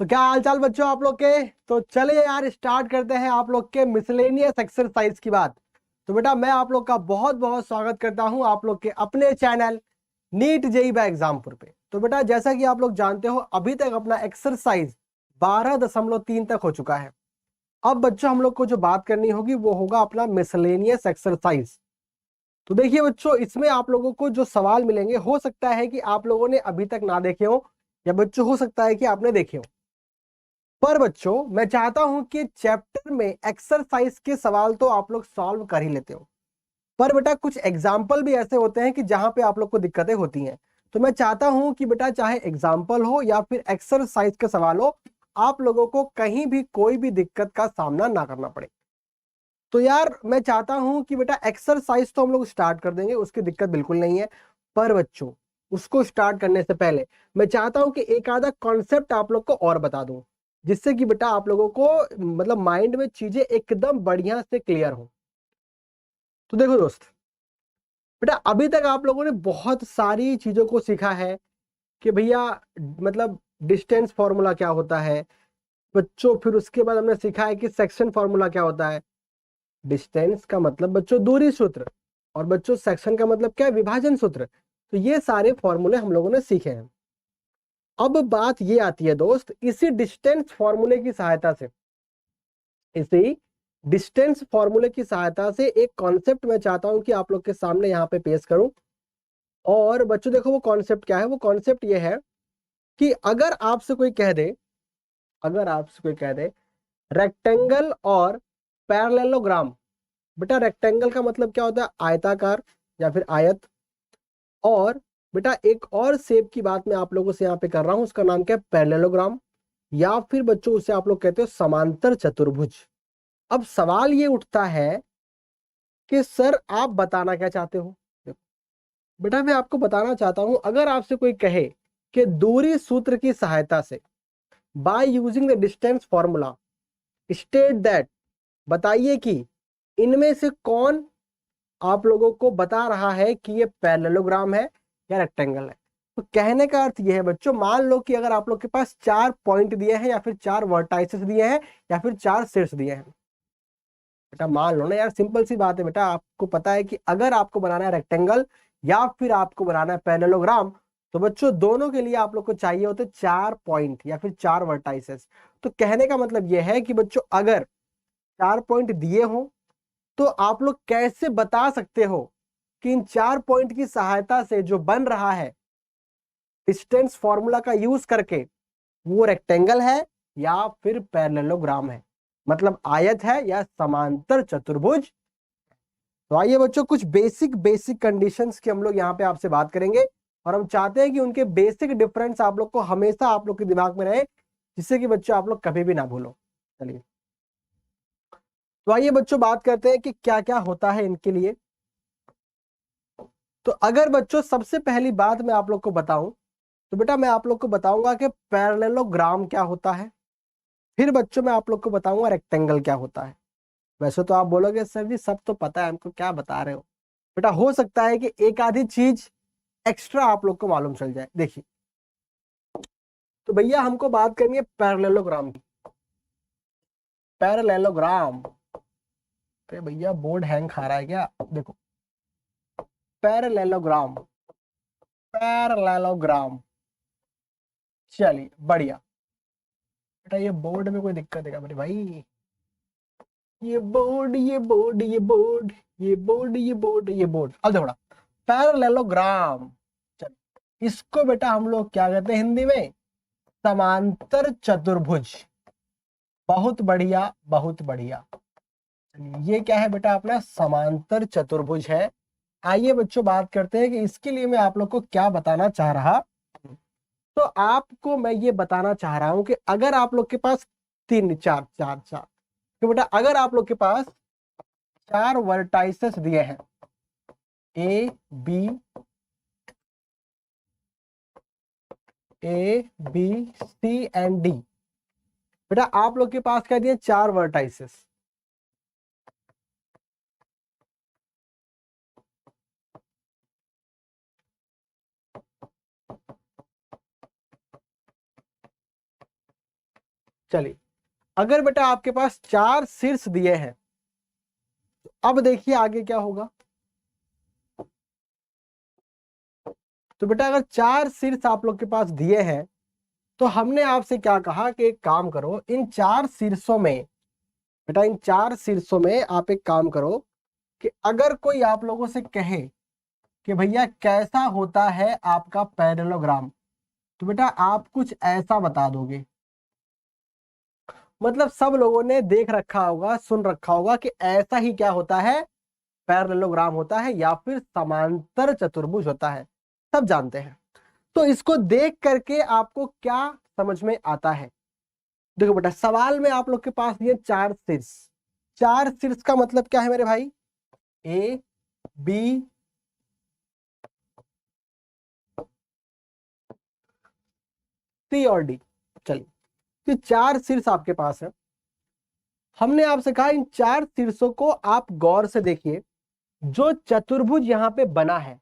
तो क्या हाल चाल बच्चों आप लोग के। तो चलिए यार स्टार्ट करते हैं आप लोग के मिसलेनियस एक्सरसाइज की बात। तो बेटा मैं आप लोग का बहुत बहुत स्वागत करता हूं आप लोग के अपने channel NEET JEE by Exampur पे। तो बेटा जैसा कि आप लोग जानते हो अभी तक अपना एक्सरसाइज 12.3 तक हो चुका है। अब बच्चों हम लोग को जो बात करनी होगी वो होगा अपना मिसलेनियस एक्सरसाइज। तो देखिए बच्चों इसमें आप लोगों को जो सवाल मिलेंगे हो सकता है कि आप लोगों ने अभी तक ना देखे हो या बच्चों हो सकता है कि आपने देखे हो। पर बच्चों मैं चाहता हूं कि चैप्टर में एक्सरसाइज के सवाल तो आप लोग सॉल्व कर ही लेते हो, पर बेटा कुछ एग्जाम्पल भी ऐसे होते हैं कि जहां पे आप लोग को दिक्कतें होती हैं। तो मैं चाहता हूं कि बेटा चाहे एग्जाम्पल हो या फिर एक्सरसाइज के सवाल हो, आप लोगों को कहीं भी कोई भी दिक्कत का सामना ना करना पड़े। तो यार मैं चाहता हूं कि बेटा एक्सरसाइज तो हम लोग स्टार्ट कर देंगे, उसकी दिक्कत बिल्कुल नहीं है। पर बच्चों उसको स्टार्ट करने से पहले मैं चाहता हूं कि एक आधा कॉन्सेप्ट आप लोग को और बता दूं, जिससे कि बेटा आप लोगों को मतलब माइंड में चीजें एकदम बढ़िया से क्लियर हो। तो देखो दोस्त, बेटा अभी तक आप लोगों ने बहुत सारी चीजों को सीखा है कि भैया मतलब डिस्टेंस फॉर्मूला क्या होता है बच्चों। फिर उसके बाद हमने सीखा है कि सेक्शन फॉर्मूला क्या होता है। डिस्टेंस का मतलब बच्चों दूरी सूत्र, और बच्चों सेक्शन का मतलब क्या है, विभाजन सूत्र। तो ये सारे फॉर्मूले हम लोगों ने सीखे हैं। अब बात ये आती है दोस्त, इसी डिस्टेंस फॉर्मूले की सहायता से एक कॉन्सेप्ट मैं चाहता हूं कि आप लोग के सामने यहाँ पे पेश करूं। और बच्चों देखो वो कॉन्सेप्ट क्या है, वो कॉन्सेप्ट ये है कि अगर आपसे कोई कह दे रेक्टेंगल और पैरेललोग्राम। बेटा रेक्टेंगल का मतलब क्या होता है, आयताकार या फिर आयत। और बेटा एक और शेप की बात मैं आप लोगों से यहाँ पे कर रहा हूं, उसका नाम क्या है, पैरेललोग्राम, या फिर बच्चों उसे आप लोग कहते हो समांतर चतुर्भुज। अब सवाल ये उठता है कि सर आप बताना क्या चाहते हो। बेटा मैं आपको बताना चाहता हूं, अगर आपसे कोई कहे कि दूरी सूत्र की सहायता से by using the distance formula state that, बताइए कि इनमें से कौन आप लोगों को बता रहा है कि ये पैरेललोग्राम है या रेक्टेंगल है। तो कहने का अर्थ ये है बच्चों, मान लो कि अगर आप लोग के पास 4 पॉइंट दिए हैं या फिर 4 वर्टाइसेस दिए हैं या फिर 4 शीर्ष दिए हैं। बेटा मान लो ना यार, सिंपल सी बात है बेटा, आपको पता है कि अगर आपको बनाना है रेक्टेंगल या फिर आपको बनाना है पैरेललोग्राम, तो बच्चों दोनों के लिए आप लोग को चाहिए होते 4 पॉइंट या फिर 4 वर्टाइसेस। तो कहने का मतलब यह है कि बच्चों अगर 4 पॉइंट दिए हो तो आप लोग कैसे बता सकते हो कि इन 4 पॉइंट की सहायता से जो बन रहा है डिस्टेंस फॉर्मूला का यूज करके वो रेक्टेंगल है या फिर पैरेललोग्राम है, मतलब आयत है या समांतर चतुर्भुज। तो आइए बच्चों कुछ बेसिक बेसिक कंडीशंस की हम लोग यहाँ पे आपसे बात करेंगे, और हम चाहते हैं कि उनके बेसिक डिफरेंस आप लोग को हमेशा आप लोग के दिमाग में रहे, जिससे कि बच्चों आप लोग कभी भी ना भूलो। चलिए तो आइए बच्चों बात करते हैं कि क्या क्या होता है इनके लिए। तो अगर बच्चों सबसे पहली बात मैं आप लोग को बताऊं, तो बेटा मैं आप लोग को बताऊंगा कि पैरेललोग्राम क्या होता है। फिर बच्चों मैं आप लोग को बताऊंगा रेक्टेंगल क्या होता है। वैसे तो आप बोलोगे सर जी सब तो पता है हमको, क्या बता रहे हो। बेटा हो सकता है कि एक आधी चीज एक्स्ट्रा आप लोग को मालूम चल जाए। देखिए तो भैया हमको बात करनी है पैरेललोग्राम की। पैरेललोग्राम, अरे भैया बोर्ड हैंग खा रहा है क्या, देखो पैरेललोग्राम, पैरेललोग्राम। चलिए बढ़िया। बेटा ये बोर्ड में कोई दिक्कत है क्या मेरे भाई, ये बोर्ड ये बोर्ड ये बोर्ड ये बोर्ड ये बोर्ड ये बोर्ड। अब देखो पैरेललोग्राम, चलो इसको बेटा हम लोग क्या कहते हैं हिंदी में, समांतर चतुर्भुज। बहुत बढ़िया बहुत बढ़िया। ये क्या है बेटा अपना समांतर चतुर्भुज है। आइए बच्चों बात करते हैं कि इसके लिए मैं आप लोग को क्या बताना चाह रहा। तो आपको मैं ये बताना चाह रहा हूं कि अगर आप लोग के पास तीन चार चार चार, तो बेटा अगर आप लोग के पास 4 वर्टाइसेस दिए हैं A B C and D. बेटा आप लोग के पास क्या दिए, 4 वर्टाइसेस। चलिए, अगर बेटा आपके पास 4 शीर्ष दिए हैं, अब देखिए आगे क्या होगा। तो बेटा अगर 4 शीर्ष आप लोग के पास दिए हैं, तो हमने आपसे क्या कहा कि एक काम करो, इन 4 शीर्षों में, बेटा इन 4 शीर्षों में आप एक काम करो कि अगर कोई आप लोगों से कहे कि भैया कैसा होता है आपका पैरेललोग्राम, तो बेटा आप कुछ ऐसा बता दोगे। मतलब सब लोगों ने देख रखा होगा, सुन रखा होगा कि ऐसा ही क्या होता है, पैरेललोग्राम होता है या फिर समांतर चतुर्भुज होता है, सब जानते हैं। तो इसको देख करके आपको क्या समझ में आता है? देखो बेटा, सवाल में आप लोग के पास ये 4 शीर्ष, 4 शीर्ष का मतलब क्या है मेरे भाई? ए बी सी और डी। चलिए, ये 4 शीर्ष आपके पास है। हमने आपसे कहा इन 4 शीर्षों को आप गौर से देखिए। जो चतुर्भुज यहां पे बना है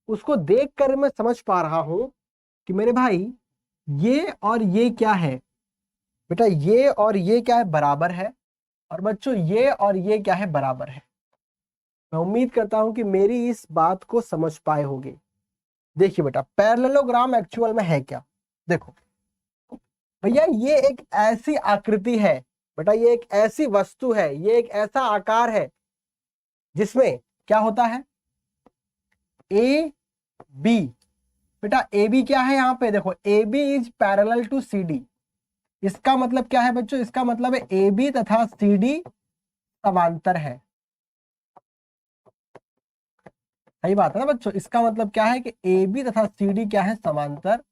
उसको देखकर मैं समझ पा रहा हूं कि मेरे भाई ये और ये क्या है? बेटा ये और ये क्या है? बराबर है। और बच्चों ये और ये क्या है? बराबर है। मैं उम्मीद करता हूं कि मेरी इस बात को समझ पाए होंगे। देखिए बेटा, पैरेललोग्राम एक्चुअल में है क्या? देखो भैया, ये एक ऐसी आकृति है, बेटा ये एक ऐसी वस्तु है, ये एक ऐसा आकार है जिसमें क्या होता है? A B. बेटा ए बी क्या है यहां पे? देखो A B is parallel to C D. इसका मतलब क्या है बच्चों? इसका मतलब है ए बी तथा सी डी समांतर है। सही बात है ना बच्चों? इसका मतलब क्या है कि ए बी तथा सी डी क्या है? समांतर।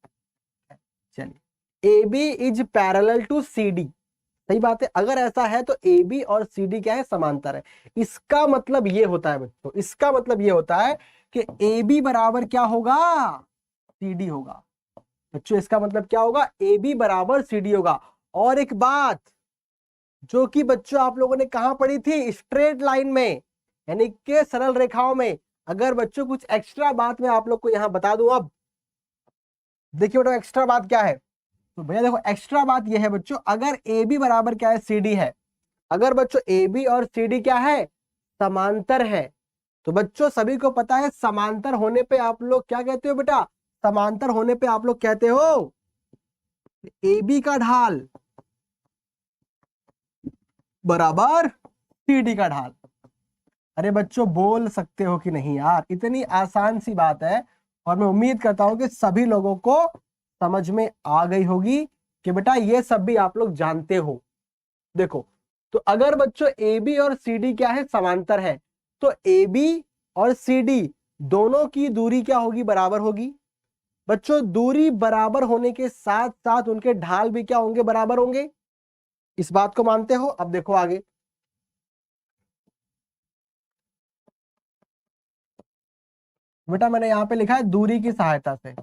चलिए, A B is parallel to C D, सही बात है। अगर ऐसा है तो ए बी और सी डी क्या है? समांतर है। इसका मतलब ये होता है बच्चों, इसका मतलब ये होता है कि ए बी बराबर क्या होगा? सी डी होगा। बच्चों इसका मतलब क्या होगा? ए बी बराबर सी डी होगा। और एक बात जो कि बच्चों आप लोगों ने कहां पढ़ी थी? स्ट्रेट लाइन में, यानी कि सरल रेखाओं में। अगर बच्चों कुछ एक्स्ट्रा बात मैं आप लोग को यहां बता दूं, अब देखिए बेटा एक्स्ट्रा बात क्या है। तो भैया देखो, एक्स्ट्रा बात यह है बच्चों, अगर ए बी बराबर क्या है? सी डी है। अगर बच्चों ए बी और सी डी क्या है? समांतर है। तो बच्चों सभी को पता है समांतर होने पे आप लोग क्या कहते हो बेटा? समांतर होने पे आप लोग कहते हो ए बी का ढाल बराबर सी डी का ढाल। अरे बच्चों बोल सकते हो कि नहीं यार? इतनी आसान सी बात है और मैं उम्मीद करता हूं कि सभी लोगों को समझ में आ गई होगी कि बेटा ये सब भी आप लोग जानते हो। देखो, तो अगर बच्चों ए बी और सी डी क्या है? समांतर है, तो ए बी और सी डी दोनों की दूरी क्या होगी? बराबर होगी। बच्चों दूरी बराबर होने के साथ साथ उनके ढाल भी क्या होंगे? बराबर होंगे। इस बात को मानते हो? अब देखो आगे, बेटा मैंने यहां पे लिखा है दूरी की सहायता से,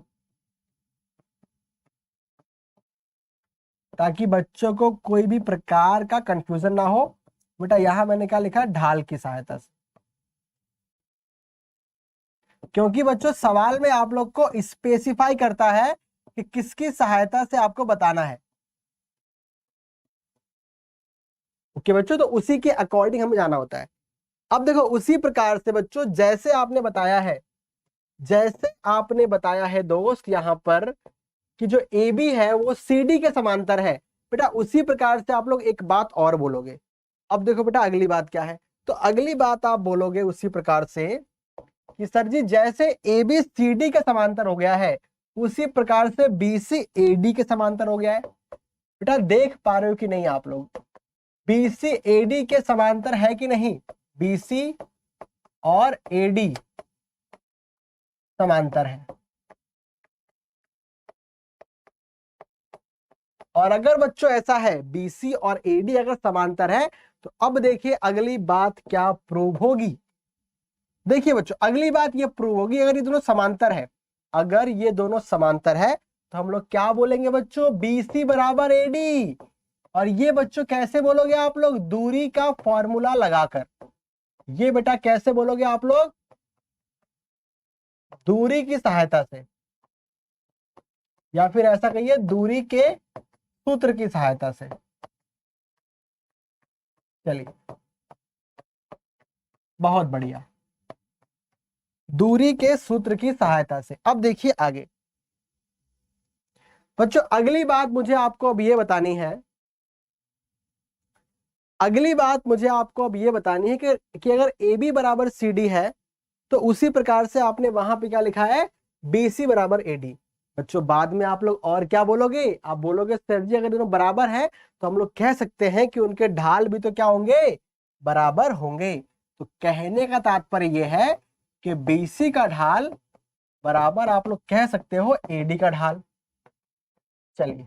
ताकि बच्चों को कोई भी प्रकार का कंफ्यूजन ना हो। बेटा यहां मैंने क्या लिखा है? ढाल की सहायता से। क्योंकि बच्चों सवाल में आप लोग को स्पेसिफाई करता है कि किसकी सहायता से आपको बताना है। ओके बच्चों, तो उसी के अकॉर्डिंग हमें जाना होता है। अब देखो उसी प्रकार से बच्चों जैसे आपने बताया है, जैसे आपने बताया है दोस्त यहां पर कि जो ए बी है वो सी डी के समांतर है, बेटा उसी प्रकार से आप लोग एक बात और बोलोगे। अब देखो बेटा अगली बात क्या है? तो अगली बात आप बोलोगे उसी प्रकार से कि सर जी जैसे ए बी सी डी के समांतर हो गया है, उसी प्रकार से बी सी ए डी के समांतर हो गया है। बेटा देख पा रहे हो कि नहीं आप लोग? बी सी ए डी के समांतर है कि नहीं? बी सी और ए डी समांतर है। और अगर बच्चों ऐसा है बीसी और एडी अगर समांतर है, तो अब देखिए अगली बात क्या प्रूव होगी। देखिए बच्चों अगली बात ये प्रूव होगी, अगर ये दोनों समांतर है, अगर ये दोनों समांतर है तो हम लोग क्या बोलेंगे बच्चों? बीसी बराबर एडी। और ये बच्चों कैसे बोलोगे आप लोग? दूरी का फॉर्मूला लगाकर। ये बेटा कैसे बोलोगे आप लोग? दूरी की सहायता से, या फिर ऐसा कहिए दूरी के सूत्र की सहायता से। चलिए, बहुत बढ़िया, दूरी के सूत्र की सहायता से। अब देखिए आगे बच्चों, अगली बात मुझे आपको अब ये बतानी है, अगली बात मुझे आपको अब ये बतानी है कि अगर ए बी बराबर सी डी है तो उसी प्रकार से आपने वहां पे क्या लिखा है, बी सी बराबर ए डी। बच्चों बाद में आप लोग और क्या बोलोगे, आप बोलोगे सर जी अगर दोनों बराबर है तो हम लोग कह सकते हैं कि उनके ढाल भी तो क्या होंगे, बराबर होंगे। तो कहने का तात्पर्य यह है कि बीसी का ढाल बराबर आप लोग कह सकते हो एडी का ढाल। चलिए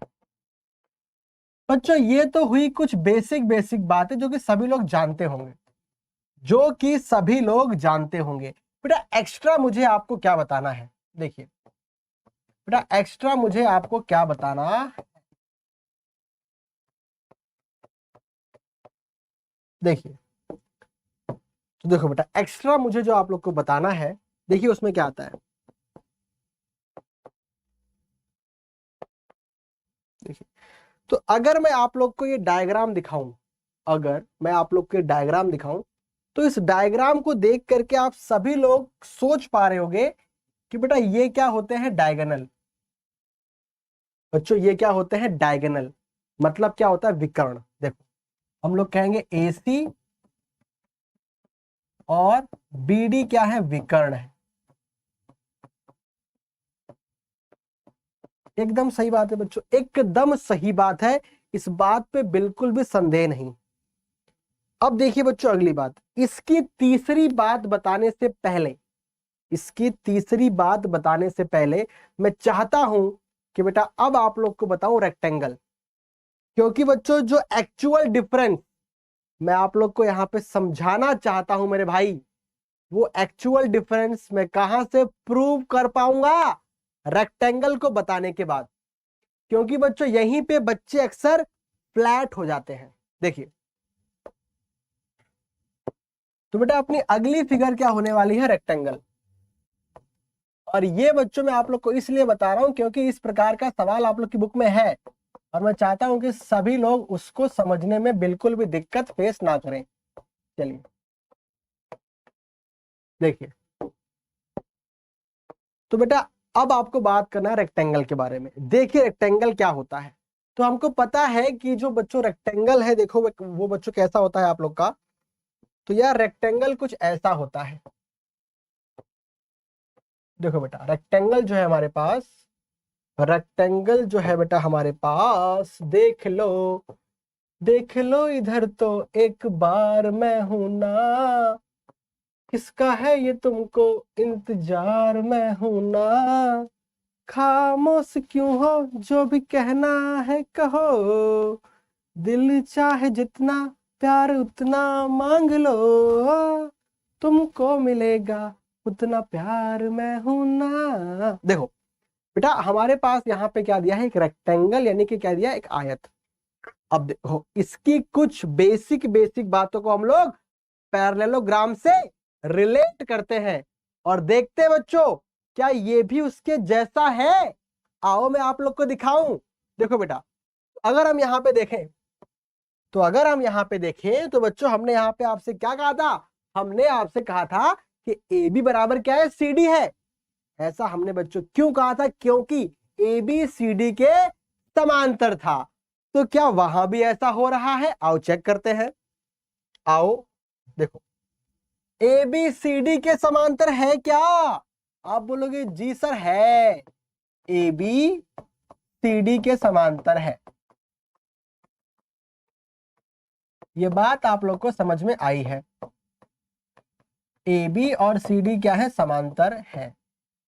बच्चों, ये तो हुई कुछ बेसिक बेसिक बातें जो कि सभी लोग जानते होंगे, जो कि सभी लोग जानते होंगे। बेटा एक्स्ट्रा मुझे आपको क्या बताना है, देखिए बेटा एक्स्ट्रा मुझे आपको क्या बताना, देखिए तो देखो बेटा एक्स्ट्रा मुझे जो आप लोग को बताना है, देखिए उसमें क्या आता है। देखिए तो अगर मैं आप लोग को ये डायग्राम दिखाऊं, अगर मैं आप लोग को ये डायग्राम दिखाऊं तो इस डायग्राम को देख करके आप सभी लोग सोच पा रहे होंगे कि बेटा ये क्या होते हैं, डायगोनल। बच्चों ये क्या होते हैं, डायगोनल, मतलब क्या होता है, विकर्ण। देखो हम लोग कहेंगे AC और BD क्या है, विकर्ण है। एकदम सही बात है बच्चों, एकदम सही बात है, इस बात पे बिल्कुल भी संदेह नहीं। अब देखिए बच्चों अगली बात, इसकी तीसरी बात बताने से पहले, इसकी तीसरी बात बताने से पहले मैं चाहता हूं कि बेटा अब आप लोग को बताऊं रेक्टेंगल, क्योंकि बच्चों जो एक्चुअल डिफरेंस मैं आप लोग को यहां पे समझाना चाहता हूं मेरे भाई, वो एक्चुअल डिफरेंस मैं कहां से प्रूव कर पाऊंगा, रेक्टेंगल को बताने के बाद। क्योंकि बच्चों यहीं पे बच्चे अक्सर फ्लैट हो जाते हैं। देखिए तो बेटा अपनी अगली फिगर क्या होने वाली है, रेक्टेंगल। और ये बच्चों मैं आप लोग को इसलिए बता रहा हूं क्योंकि इस प्रकार का सवाल आप लोग की बुक में है और मैं चाहता हूं कि सभी लोग उसको समझने में बिल्कुल भी दिक्कत फेस ना करें। चलिए देखिए, तो बेटा अब आपको बात करना है रेक्टेंगल के बारे में। देखिए रेक्टेंगल क्या होता है, तो हमको पता है कि जो बच्चों रेक्टेंगल है, देखो वो बच्चों कैसा होता है आप लोग का, तो यार रेक्टेंगल कुछ ऐसा होता है। देखो बेटा रेक्टेंगल जो है हमारे पास, रेक्टेंगल जो है बेटा हमारे पास, देख लो, देख लो इधर तो एक बार मैं हूं ना, किसका है ये तुमको इंतजार मैं हूं ना, खामोश क्यों हो जो भी कहना है कहो, दिल चाहे जितना प्यार उतना मांग लो, तुमको मिलेगा उतना प्यार मैं हूं ना। देखो बेटा हमारे पास यहाँ पे क्या दिया है, एक रेक्टेंगल, यानी कि क्या दिया, एक आयत। अब देखो इसकी कुछ बेसिक बेसिक बातों को हम लोग पैरेललोग्राम से रिलेट करते हैं और देखते हैं बच्चों क्या ये भी उसके जैसा है। आओ मैं आप लोग को दिखाऊं। देखो बेटा अगर हम यहाँ पे देखें, तो अगर हम यहाँ पे देखें तो बच्चों हमने यहाँ पे आपसे क्या कहा था, हमने आपसे कहा था कि ए बी बराबर क्या है, सी डी है। ऐसा हमने बच्चों क्यों कहा था, क्योंकि ए बी सी डी के समांतर था। तो क्या वहां भी ऐसा हो रहा है, आओ चेक करते हैं। आओ देखो ए बी सी डी के समांतर है क्या, आप बोलोगे जी सर है, ए बी सी डी के समांतर है। ये बात आप लोग को समझ में आई है, ए बी और सी डी क्या है, समांतर है।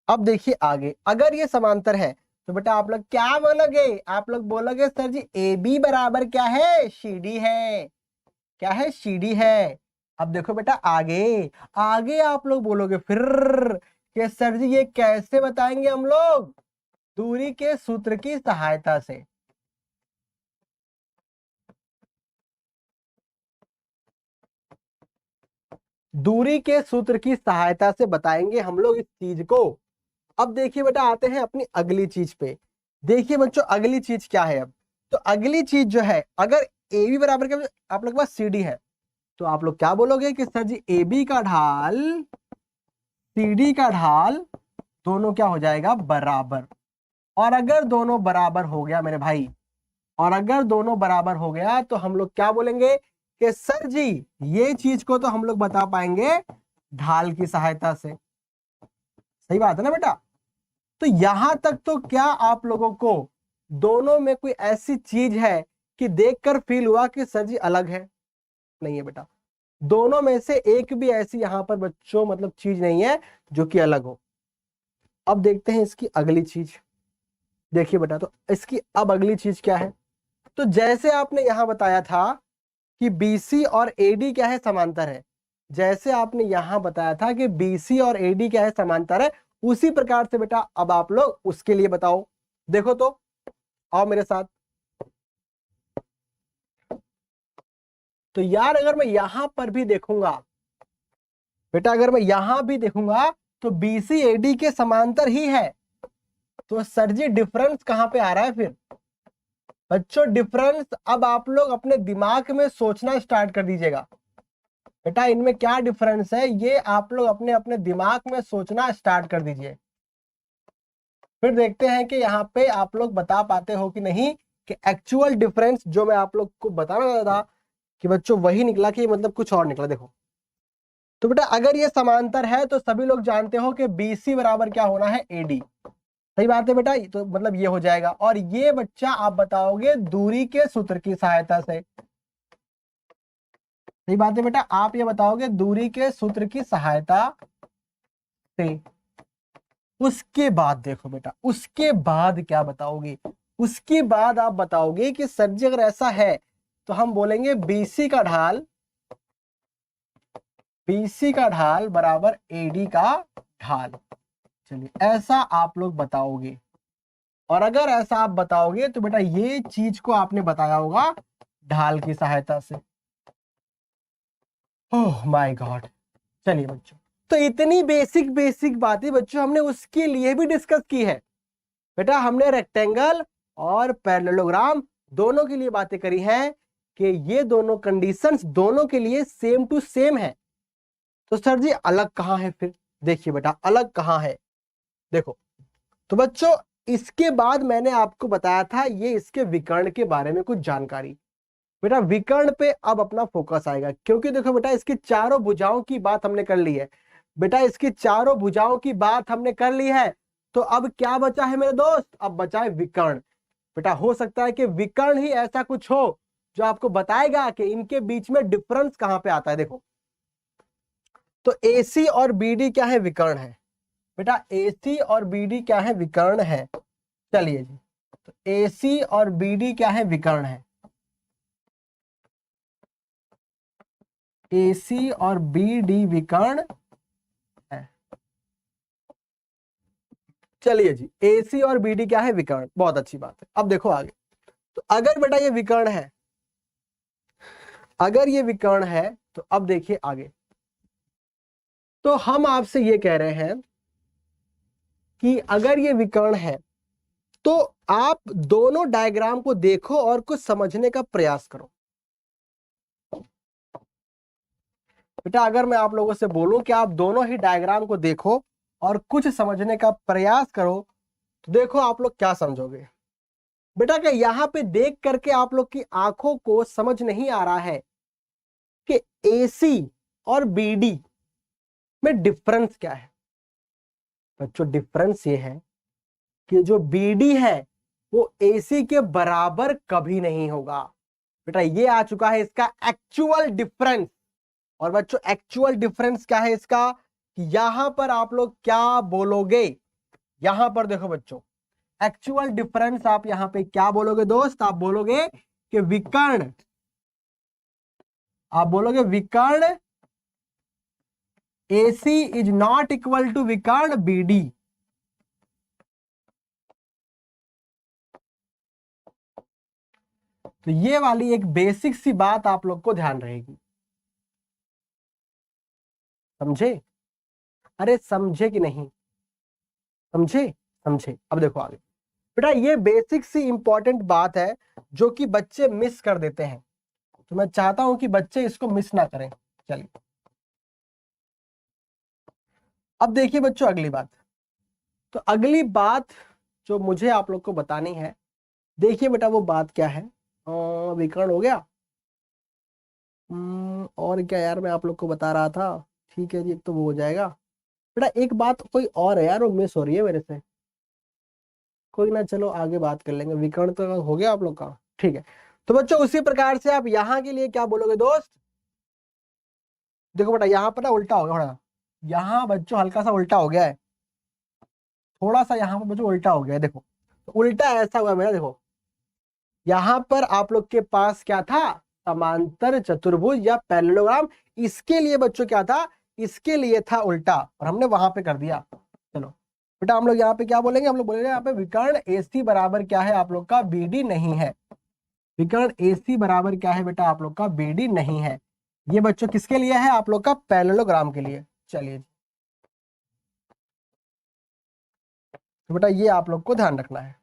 अब देखिए आगे, अगर ये समांतर है तो बेटा आप लोग क्या बोलोगे, आप लोग बोलोगे सर जी ए बी बराबर क्या है, सी डी है। क्या है, सी डी है। अब देखो बेटा आगे, आगे आप लोग बोलोगे फिर कि सर जी ये कैसे बताएंगे हम लोग, दूरी के सूत्र की सहायता से। दूरी के सूत्र की सहायता से बताएंगे हम लोग इस चीज को। अब देखिए बेटा आते हैं अपनी अगली चीज पे। देखिए बच्चों अगली चीज क्या है, अब तो अगली चीज जो है, अगर ए बी बराबर क्या आप लोग के पास सी डी है, तो आप लोग क्या बोलोगे कि सर जी ए बी का ढाल सी डी का ढाल दोनों क्या हो जाएगा, बराबर। और अगर दोनों बराबर हो गया मेरे भाई, और अगर दोनों बराबर हो गया तो हम लोग क्या बोलेंगे कि सर जी ये चीज को तो हम लोग बता पाएंगे ढाल की सहायता से। सही बात है ना बेटा? तो यहां तक तो क्या आप लोगों को दोनों में कोई ऐसी चीज है कि देखकर फील हुआ कि सर जी अलग है? नहीं है बेटा, दोनों में से एक भी ऐसी यहां पर बच्चों मतलब चीज नहीं है जो कि अलग हो। अब देखते हैं इसकी अगली चीज। देखिए बेटा, तो इसकी अब अगली चीज क्या है? तो जैसे आपने यहां बताया था कि BC और AD क्या है, समांतर है। जैसे आपने यहां बताया था कि BC और AD क्या है, समांतर है, उसी प्रकार से बेटा अब आप लोग उसके लिए बताओ। देखो तो, आओ मेरे साथ। तो यार अगर मैं यहां पर भी देखूंगा बेटा, अगर मैं यहां भी देखूंगा तो BC AD के समांतर ही है। तो सर जी डिफरेंस कहां पे आ रहा है फिर? बच्चों डिफरेंस अब आप लोग अपने दिमाग में सोचना स्टार्ट कर दीजिएगा। बेटा इनमें क्या डिफरेंस है, ये आप लोग अपने अपने दिमाग में सोचना स्टार्ट कर दीजिए। फिर देखते हैं कि यहाँ पे आप लोग बता पाते हो कि नहीं, कि एक्चुअल डिफरेंस जो मैं आप लोग को बताना चाहता था कि बच्चों वही निकला कि मतलब कुछ और निकला। देखो तो बेटा अगर ये समांतर है तो सभी लोग जानते हो कि BC बराबर क्या होना है, AD। सही बात है बेटा, तो मतलब ये हो जाएगा। और ये बच्चा आप बताओगे दूरी के सूत्र की सहायता से। सही बात है बेटा, आप ये बताओगे दूरी के सूत्र की सहायता से। उसके बाद देखो बेटा, उसके बाद क्या बताओगे? उसके बाद आप बताओगे कि सर जी अगर ऐसा है तो हम बोलेंगे BC का ढाल बराबर AD का ढाल। चलिए ऐसा आप लोग बताओगे। और अगर ऐसा आप बताओगे तो बेटा ये चीज को आपने बताया होगा ढाल की सहायता से। Oh my God. चलिए बच्चों, तो इतनी बेसिक बेसिक बातें बच्चों हमने उसके लिए भी डिस्कस की है। बेटा हमने रेक्टेंगल और पैरेललोग्राम दोनों के लिए बातें करी हैं कि ये दोनों कंडीशंस दोनों के लिए सेम टू सेम है। तो सर जी अलग कहां है फिर? देखिए बेटा अलग कहां है, देखो तो बच्चों इसके बाद मैंने आपको बताया था ये इसके विकर्ण के बारे में कुछ जानकारी। बेटा विकर्ण पे अब अपना फोकस आएगा, क्योंकि देखो बेटा इसकी चारों भुजाओं की बात हमने कर ली है। बेटा इसकी चारों भुजाओं की बात हमने कर ली है, तो अब क्या बचा है मेरे दोस्त? अब बचा है विकर्ण। बेटा हो सकता है कि विकर्ण ही ऐसा कुछ हो जो आपको बताएगा कि इनके बीच में डिफरेंस कहां पे आता है। देखो तो AC और BD क्या है, विकर्ण है। बेटा AC और BD क्या है, विकर्ण है। चलिए जी, तो AC और BD क्या है, विकर्ण है। AC और BD विकर्ण है। चलिए जी, AC और BD क्या है, विकर्ण। बहुत अच्छी बात है। अब देखो आगे, तो अगर बेटा ये विकर्ण है, अगर ये विकर्ण है तो अब देखिए आगे। तो हम आपसे ये कह रहे हैं कि अगर ये विकर्ण है तो आप दोनों डायग्राम को देखो और कुछ समझने का प्रयास करो। बेटा अगर मैं आप लोगों से बोलूं कि आप दोनों ही डायग्राम को देखो और कुछ समझने का प्रयास करो, तो देखो आप लोग क्या समझोगे। बेटा क्या यहां पे देख करके आप लोग की आंखों को समझ नहीं आ रहा है कि AC और BD में डिफरेंस क्या है? बच्चों डिफरेंस ये है कि जो BD है वो AC के बराबर कभी नहीं होगा। बेटा ये आ चुका है इसका एक्चुअल डिफरेंस। और बच्चों एक्चुअल डिफरेंस क्या है इसका? यहां पर आप लोग क्या बोलोगे? यहां पर देखो बच्चों, एक्चुअल डिफरेंस आप यहां पे क्या बोलोगे दोस्त? आप बोलोगे कि विकर्ण, आप बोलोगे विकर्ण AC is not equal to विकर्ण BD। तो ये वाली एक बेसिक सी बात आप लोग को ध्यान रहेगी। समझे? अरे समझे कि नहीं समझे? समझे। अब देखो आगे, बेटा ये बेसिक सी इंपॉर्टेंट बात है जो कि बच्चे मिस कर देते हैं, तो मैं चाहता हूं कि बच्चे इसको मिस ना करें। चलिए अब देखिए बच्चों अगली बात। तो अगली बात जो मुझे आप लोग को बतानी है, देखिए बेटा वो बात क्या है। विकर्ण हो गया। और क्या यार मैं आप लोग को बता रहा था। ठीक है जी, तो वो हो जाएगा। बेटा एक बात कोई और है यार, वो मिस हो रही है मेरे से। कोई ना, चलो आगे बात कर लेंगे। विकर्ण तो हो गया आप लोग का, ठीक है। तो बच्चों उसी प्रकार से आप यहाँ के लिए क्या बोलोगे दोस्त। देखो बेटा यहाँ पर ना उल्टा हो गया थोड़ा, यहाँ बच्चों हल्का सा उल्टा हो गया है, थोड़ा सा यहाँ पर बच्चों उल्टा हो गया है। देखो तो उल्टा ऐसा हुआ मेरा, देखो यहाँ पर आप लोग के पास क्या था, समांतर चतुर्भुज या पैरेललोग्राम। इसके लिए बच्चों क्या था, इसके लिए था उल्टा, और हमने वहां पे कर दिया। चलो बेटा हम लोग यहाँ पे क्या बोलेंगे, हम लोग बोलेंगे यहाँ पे विकर्ण AC बराबर क्या है आप लोग का, BD नहीं है। विकर्ण AC बराबर क्या है बेटा आप लोग का, BD नहीं है। ये बच्चों किसके लिए है, आप लोग का पैरेललोग्राम के लिए। चलिए तो बेटा ये आप लोग को ध्यान रखना है।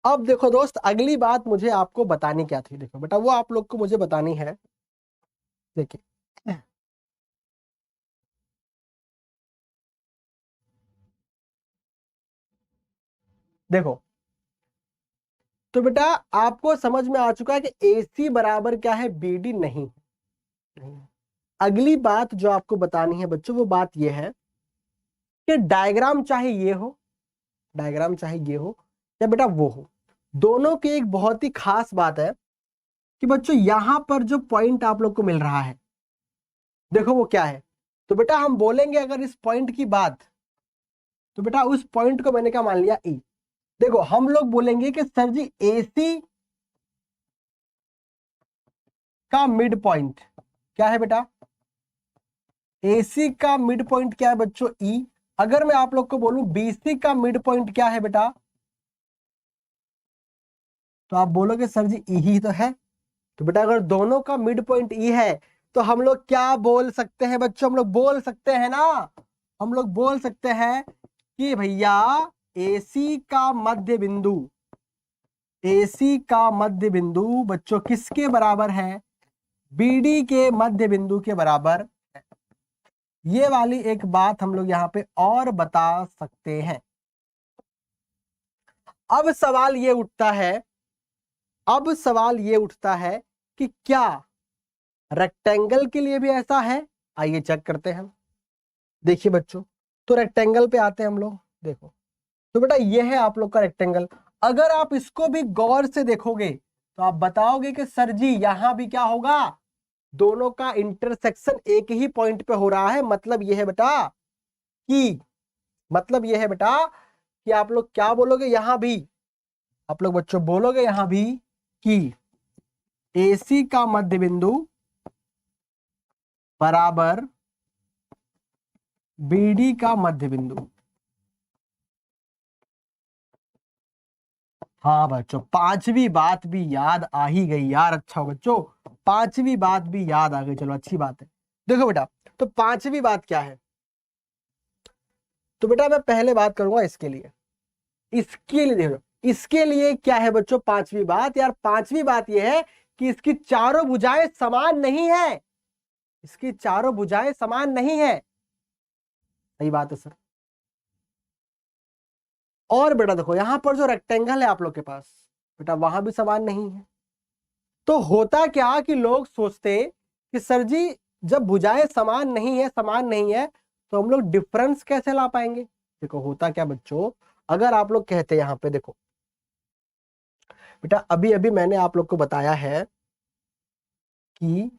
अब देखो दोस्त अगली बात मुझे आपको बतानी क्या थी, देखो बेटा वो आप लोग को मुझे बतानी है। देखिए देखो, तो बेटा आपको समझ में आ चुका है कि AC बराबर क्या है, BD नहीं। अगली बात जो आपको बतानी है बच्चों, वो बात ये है कि डायग्राम चाहे ये हो, डायग्राम चाहे ये हो या बेटा वो हो, दोनों की एक बहुत ही खास बात है कि बच्चों यहां पर जो पॉइंट आप लोग को मिल रहा है, देखो वो क्या है। तो बेटा हम बोलेंगे अगर इस पॉइंट की बात, तो बेटा उस पॉइंट को मैंने क्या मान लिया, E। देखो हम लोग बोलेंगे कि सर जी AC का मिड पॉइंट क्या है बेटा, AC का मिड पॉइंट क्या है बच्चों, E। अगर मैं आप लोग को बोलूं BC का मिड पॉइंट क्या है बेटा, तो आप बोलोगे सर जी E ही तो है। तो बेटा अगर दोनों का मिड पॉइंट E है, तो हम लोग क्या बोल सकते हैं बच्चों, हम लोग बोल सकते हैं ना, हम लोग बोल सकते हैं कि भैया AC का मध्य बिंदु, AC का मध्य बिंदु बच्चों किसके बराबर है, BD के मध्य बिंदु के बराबर है। ये वाली एक बात हम लोग यहाँ पे और बता सकते हैं। अब सवाल ये उठता है, अब सवाल ये उठता है कि क्या रेक्टेंगल के लिए भी ऐसा है। आइए चेक करते हैं। देखिए बच्चों, तो रेक्टेंगल पे आते हैं हम लोग। देखो तो बेटा ये है आप लोग का रेक्टेंगल। अगर आप इसको भी गौर से देखोगे तो आप बताओगे कि सर जी यहां भी क्या होगा, दोनों का इंटरसेक्शन एक ही पॉइंट पे हो रहा है। मतलब ये है बेटा कि, मतलब ये है बेटा कि आप लोग क्या बोलोगे यहां भी, आप लोग बच्चों बोलोगे यहां भी कि AC का मध्य बिंदु बराबर BD का मध्य बिंदु। हाँ बच्चों पांचवी बात भी याद आ ही गई यार, अच्छा बच्चों पांचवी बात भी याद आ गई, चलो अच्छी बात है। देखो बेटा तो पांचवी बात क्या है, तो बेटा मैं पहले बात करूंगा इसके लिए, इसके लिए देखो, इसके लिए क्या है बच्चों पांचवी बात, यार पांचवी बात यह है कि इसकी चारों भुजाएं समान नहीं है, इसकी चारों भुजाएं समान नहीं है। सही बात है सर। और बेटा देखो यहां पर जो रेक्टेंगल है आप लोग के पास, बेटा वहां भी समान नहीं है। तो होता क्या कि लोग सोचते कि सर जी जब भुजाएं समान नहीं है, समान नहीं है, तो हम लोग डिफरेंस कैसे ला पाएंगे। देखो होता क्या बच्चों, अगर आप लोग कहते हैं यहां पे देखो बेटा, अभी अभी मैंने आप लोग को बताया है कि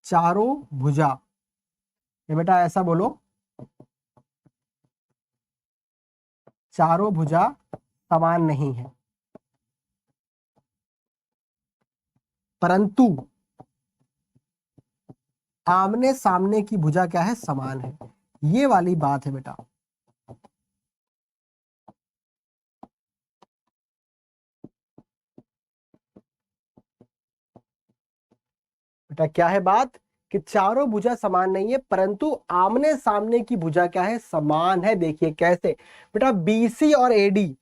चारों भुजा, ये बेटा ऐसा बोलो, चारों भुजा समान नहीं है, परंतु आमने सामने की भुजा क्या है, समान है। ये वाली बात है बेटा। बेटा क्या है बात, कि चारों भुजा समान नहीं है, परंतु आमने सामने की भुजा क्या है, समान है। देखिए कैसे बेटा, बीसी और एडी,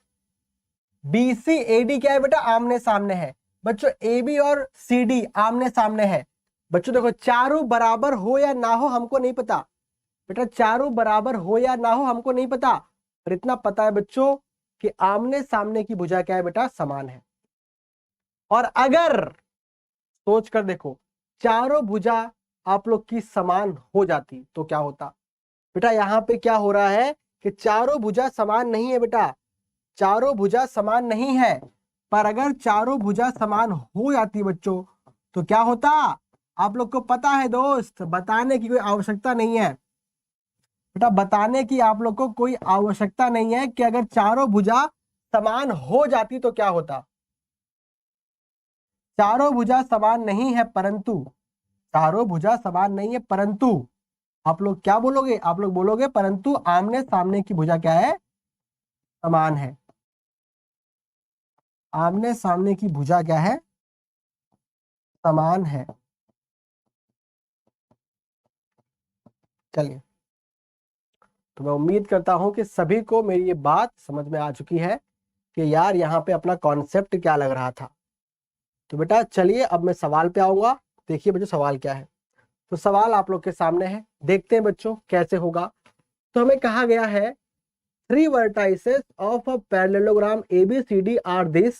बीसी एडी क्या है बेटा, आमने सामने है। बच्चों एबी और सीडी आमने सामने है। बच्चों देखो, चारों बराबर हो या ना हो हमको नहीं पता बेटा, चारों बराबर हो या ना हो हमको नहीं पता, पर इतना पता है बच्चों कि आमने सामने की भुजा क्या है बेटा, समान है। और अगर सोच कर देखो, चारों भुजा आप लोग की समान हो जाती तो क्या होता बेटा। यहां पे क्या हो रहा है कि चारों भुजा समान नहीं है बेटा, चारों भुजा समान नहीं है, पर अगर चारों भुजा समान हो जाती बच्चों तो क्या होता, आप लोग को पता है दोस्त, बताने की कोई आवश्यकता नहीं है बेटा, बताने की आप लोग को कोई आवश्यकता नहीं है कि अगर चारों भुजा समान हो जाती तो क्या होता। चारों भुजा समान नहीं है, परंतु चारों भुजा समान नहीं है, परंतु आप लोग क्या बोलोगे, आप लोग बोलोगे परंतु आमने सामने की भुजा क्या है, समान है। आमने सामने की भुजा क्या है, समान है। चलिए, तो मैं उम्मीद करता हूं कि सभी को मेरी ये बात समझ में आ चुकी है कि यार यहाँ पे अपना कॉन्सेप्ट क्या लग रहा था। तो बेटा चलिए अब मैं सवाल पे आऊंगा। देखिए बच्चों सवाल क्या है, तो सवाल आप लोग के सामने है, देखते हैं बच्चों कैसे होगा। तो हमें कहा गया है, 3 vertices of a parallelogram ABCD are this,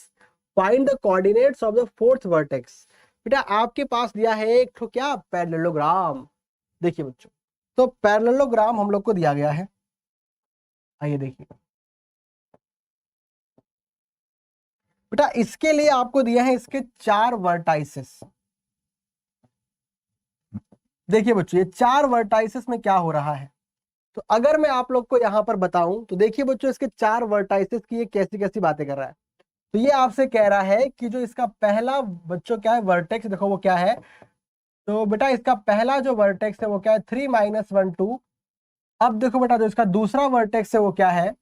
find the coordinates of the 4th vertex। बेटा आपके पास दिया है एक तो क्या, पैरेललोग्राम। देखिए बच्चों, तो पैरेललोग्राम हम लोग को दिया गया है, आइए देखिए बेटा, इसके लिए आपको दिया है इसके 4 वर्टाइसेस। देखिए बच्चों, ये 4 वर्टाइसेस में क्या हो रहा है, तो अगर मैं आप लोग को यहां पर बताऊं तो देखिए बच्चों, इसके 4 वर्टाइसेस की ये कैसी कैसी बातें कर रहा है। तो ये आपसे कह रहा है कि जो इसका पहला बच्चों क्या है, वर्टेक्स, देखो वो क्या है, तो बेटा इसका पहला जो वर्टेक्स है वो क्या है, 3 - 1 2। अब देखो बेटा, जो इसका दूसरा वर्टेक्स है वो क्या है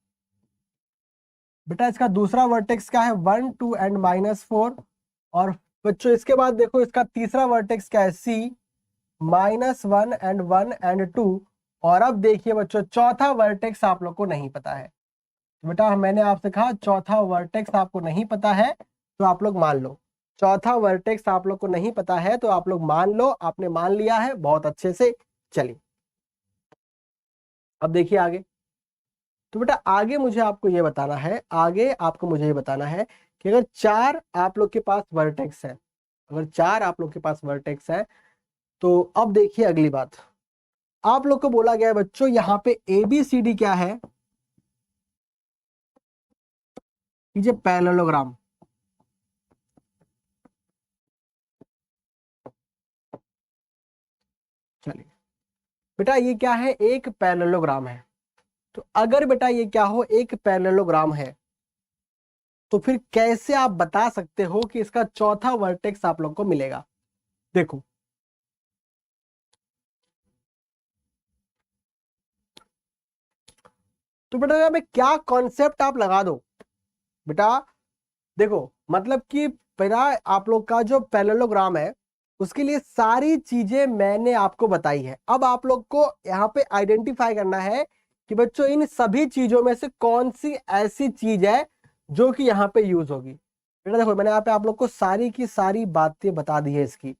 बेटा, इसका दूसरा वर्टेक्स क्या है, 1 2 एंड -4। और बच्चों इसके बाद देखो इसका तीसरा वर्टेक्स क्या है, C -1 एंड 1 एंड 2। और अब देखिए बच्चों, चौथा वर्टेक्स आप लोग को नहीं पता है। तो बेटा मैंने आपसे कहा चौथा वर्टेक्स आपको नहीं पता है तो आप लोग मान लो, चौथा वर्टेक्स आप लोग को नहीं पता है तो आप लोग मान लो, आपने मान लिया है बहुत अच्छे से। चलिए अब देखिए आगे, तो बेटा आगे मुझे आपको ये बताना है, आगे आपको मुझे ये बताना है कि अगर 4 आप लोग के पास वर्टेक्स है, अगर 4 आप लोग के पास वर्टेक्स है, तो अब देखिए अगली बात, आप लोग को बोला गया है बच्चों यहाँ पे ABCD क्या है, ये पैरेललोग्राम। चलिए बेटा ये क्या है, एक पैरेललोग्राम है। तो अगर बेटा ये क्या हो, एक पैरेललोग्राम है, तो फिर कैसे आप बता सकते हो कि इसका चौथा वर्टेक्स आप लोग को मिलेगा। देखो तो बेटा यहाँ पे क्या कॉन्सेप्ट आप लगा दो बेटा, देखो मतलब कि बेटा आप लोग का जो पैरेललोग्राम है उसके लिए सारी चीजें मैंने आपको बताई है। अब आप लोग को यहाँ पे आइडेंटिफाई करना है कि बच्चों इन सभी चीजों में से कौन सी ऐसी चीज है जो कि यहाँ पे यूज होगी। बेटा देखो मैंने यहाँ पे आप लोग को सारी की सारी बातें बता दी है इसकी,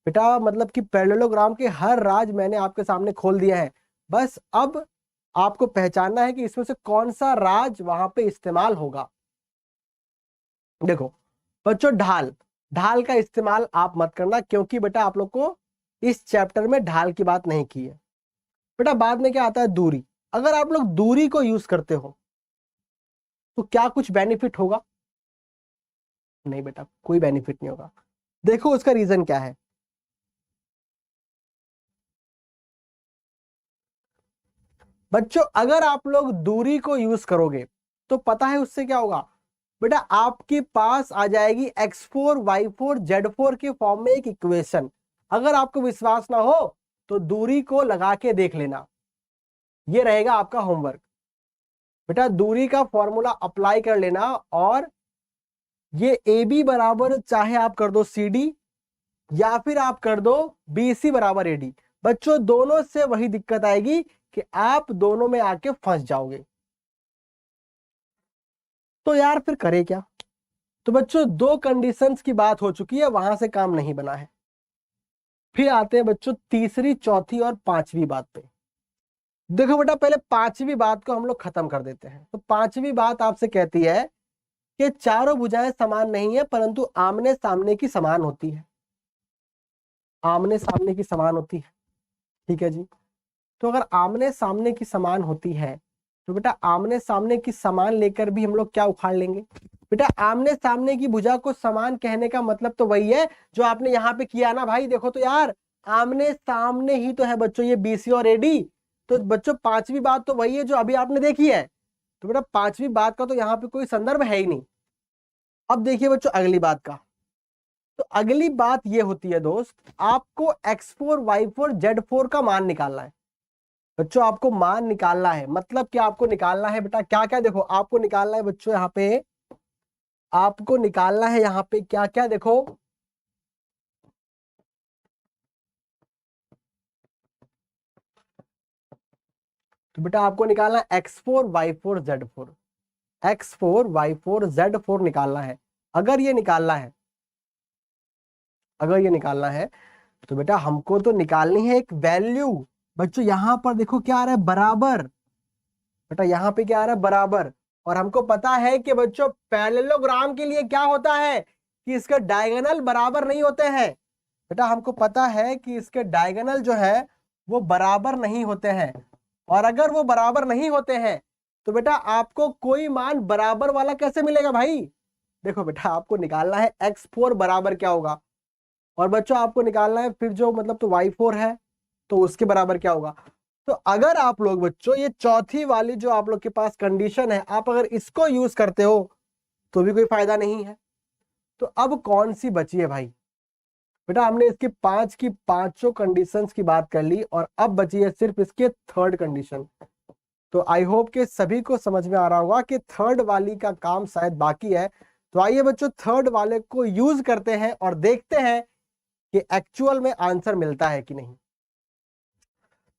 बेटा मतलब कि पैरेललोग्राम के हर राज मैंने आपके सामने खोल दिया है। बस अब आपको पहचानना है कि इसमें से कौन सा राज वहां पे इस्तेमाल होगा। देखो बच्चों, ढाल, ढाल का इस्तेमाल आप मत करना, क्योंकि बेटा आप लोग को इस चैप्टर में ढाल की बात नहीं की है। बेटा बाद में क्या आता है, दूरी। अगर आप लोग दूरी को यूज करते हो तो क्या कुछ बेनिफिट होगा, नहीं बेटा कोई बेनिफिट नहीं होगा। देखो उसका रीजन क्या है, बच्चों अगर आप लोग दूरी को यूज करोगे तो पता है उससे क्या होगा, बेटा आपके पास आ जाएगी x4 y4 z4 के फॉर्म में एक इक्वेशन। अगर आपको विश्वास ना हो तो दूरी को लगा के देख लेना, ये रहेगा आपका होमवर्क। बेटा दूरी का फॉर्मूला अप्लाई कर लेना, और ये AB बराबर चाहे आप कर दो CD, या फिर आप कर दो BC बराबर AD। बच्चों दोनों से वही दिक्कत आएगी कि आप दोनों में आके फंस जाओगे। तो यार फिर करे क्या? तो बच्चों दो कंडीशंस की बात हो चुकी है, वहां से काम नहीं बना है। फिर आते हैं बच्चों तीसरी, चौथी और पांचवी बात पे। देखो बेटा पहले पांचवी बात को हम लोग खत्म कर देते हैं। तो पांचवी बात आपसे कहती है कि चारों भुजाएं समान नहीं है परंतु आमने सामने की समान होती है। आमने सामने की समान होती है, ठीक है जी। तो अगर आमने सामने की समान होती है तो बेटा आमने सामने की समान लेकर भी हम लोग क्या उखाड़ लेंगे? बेटा आमने सामने की भुजा को समान कहने का मतलब तो वही है जो आपने यहाँ पे किया ना भाई। देखो तो यार आमने सामने ही तो है बच्चों ये BC और AD। तो बच्चों पांचवी बात तो वही है जो अभी आपने देखी है। तो बेटा पांचवी बात का तो यहाँ पे कोई संदर्भ है ही नहीं। अब देखिए बच्चों अगली बात का। तो अगली बात ये होती है दोस्त, आपको X4 Y4 Z4 का मान निकालना है। बच्चों आपको मान निकालना है, मतलब क्या आपको निकालना है बेटा क्या क्या? देखो आपको निकालना है बच्चों यहाँ पे, आपको निकालना है यहाँ पे क्या क्या? देखो तो बेटा आपको निकालना है X4 Y4 Z4। X4 Y4 Z4 निकालना है। अगर ये निकालना है, अगर ये निकालना है तो बेटा हमको तो निकालनी है एक वैल्यू। बच्चों यहां पर देखो क्या आ रहा है, बराबर। बेटा यहाँ पे क्या आ रहा है, बराबर। और हमको पता है कि बच्चों पैरेललोग्राम के लिए क्या होता है कि इसके डायगोनल बराबर नहीं होते हैं। बेटा हमको पता है कि इसके डायगोनल जो है वो बराबर नहीं होते हैं। और अगर वो बराबर नहीं होते हैं तो बेटा आपको कोई मान बराबर वाला कैसे मिलेगा भाई? देखो बेटा आपको निकालना है X4 बराबर क्या होगा, और बच्चों आपको निकालना है फिर जो मतलब तो Y4 है तो उसके बराबर क्या होगा। तो अगर आप लोग बच्चों ये चौथी वाली जो आप लोग के पास कंडीशन है, आप अगर इसको यूज करते हो तो भी कोई फायदा नहीं है। तो अब कौन सी बची है भाई? बेटा हमने इसकी पांच की पांचों कंडीशंस की बात कर ली और अब बची है सिर्फ इसके थर्ड कंडीशन। तो आई होप के सभी को समझ में आ रहा होगा कि थर्ड वाली का काम शायद बाकी है। तो आइए बच्चों थर्ड वाले को यूज करते हैं और देखते हैं कि एक्चुअल में आंसर मिलता है कि नहीं।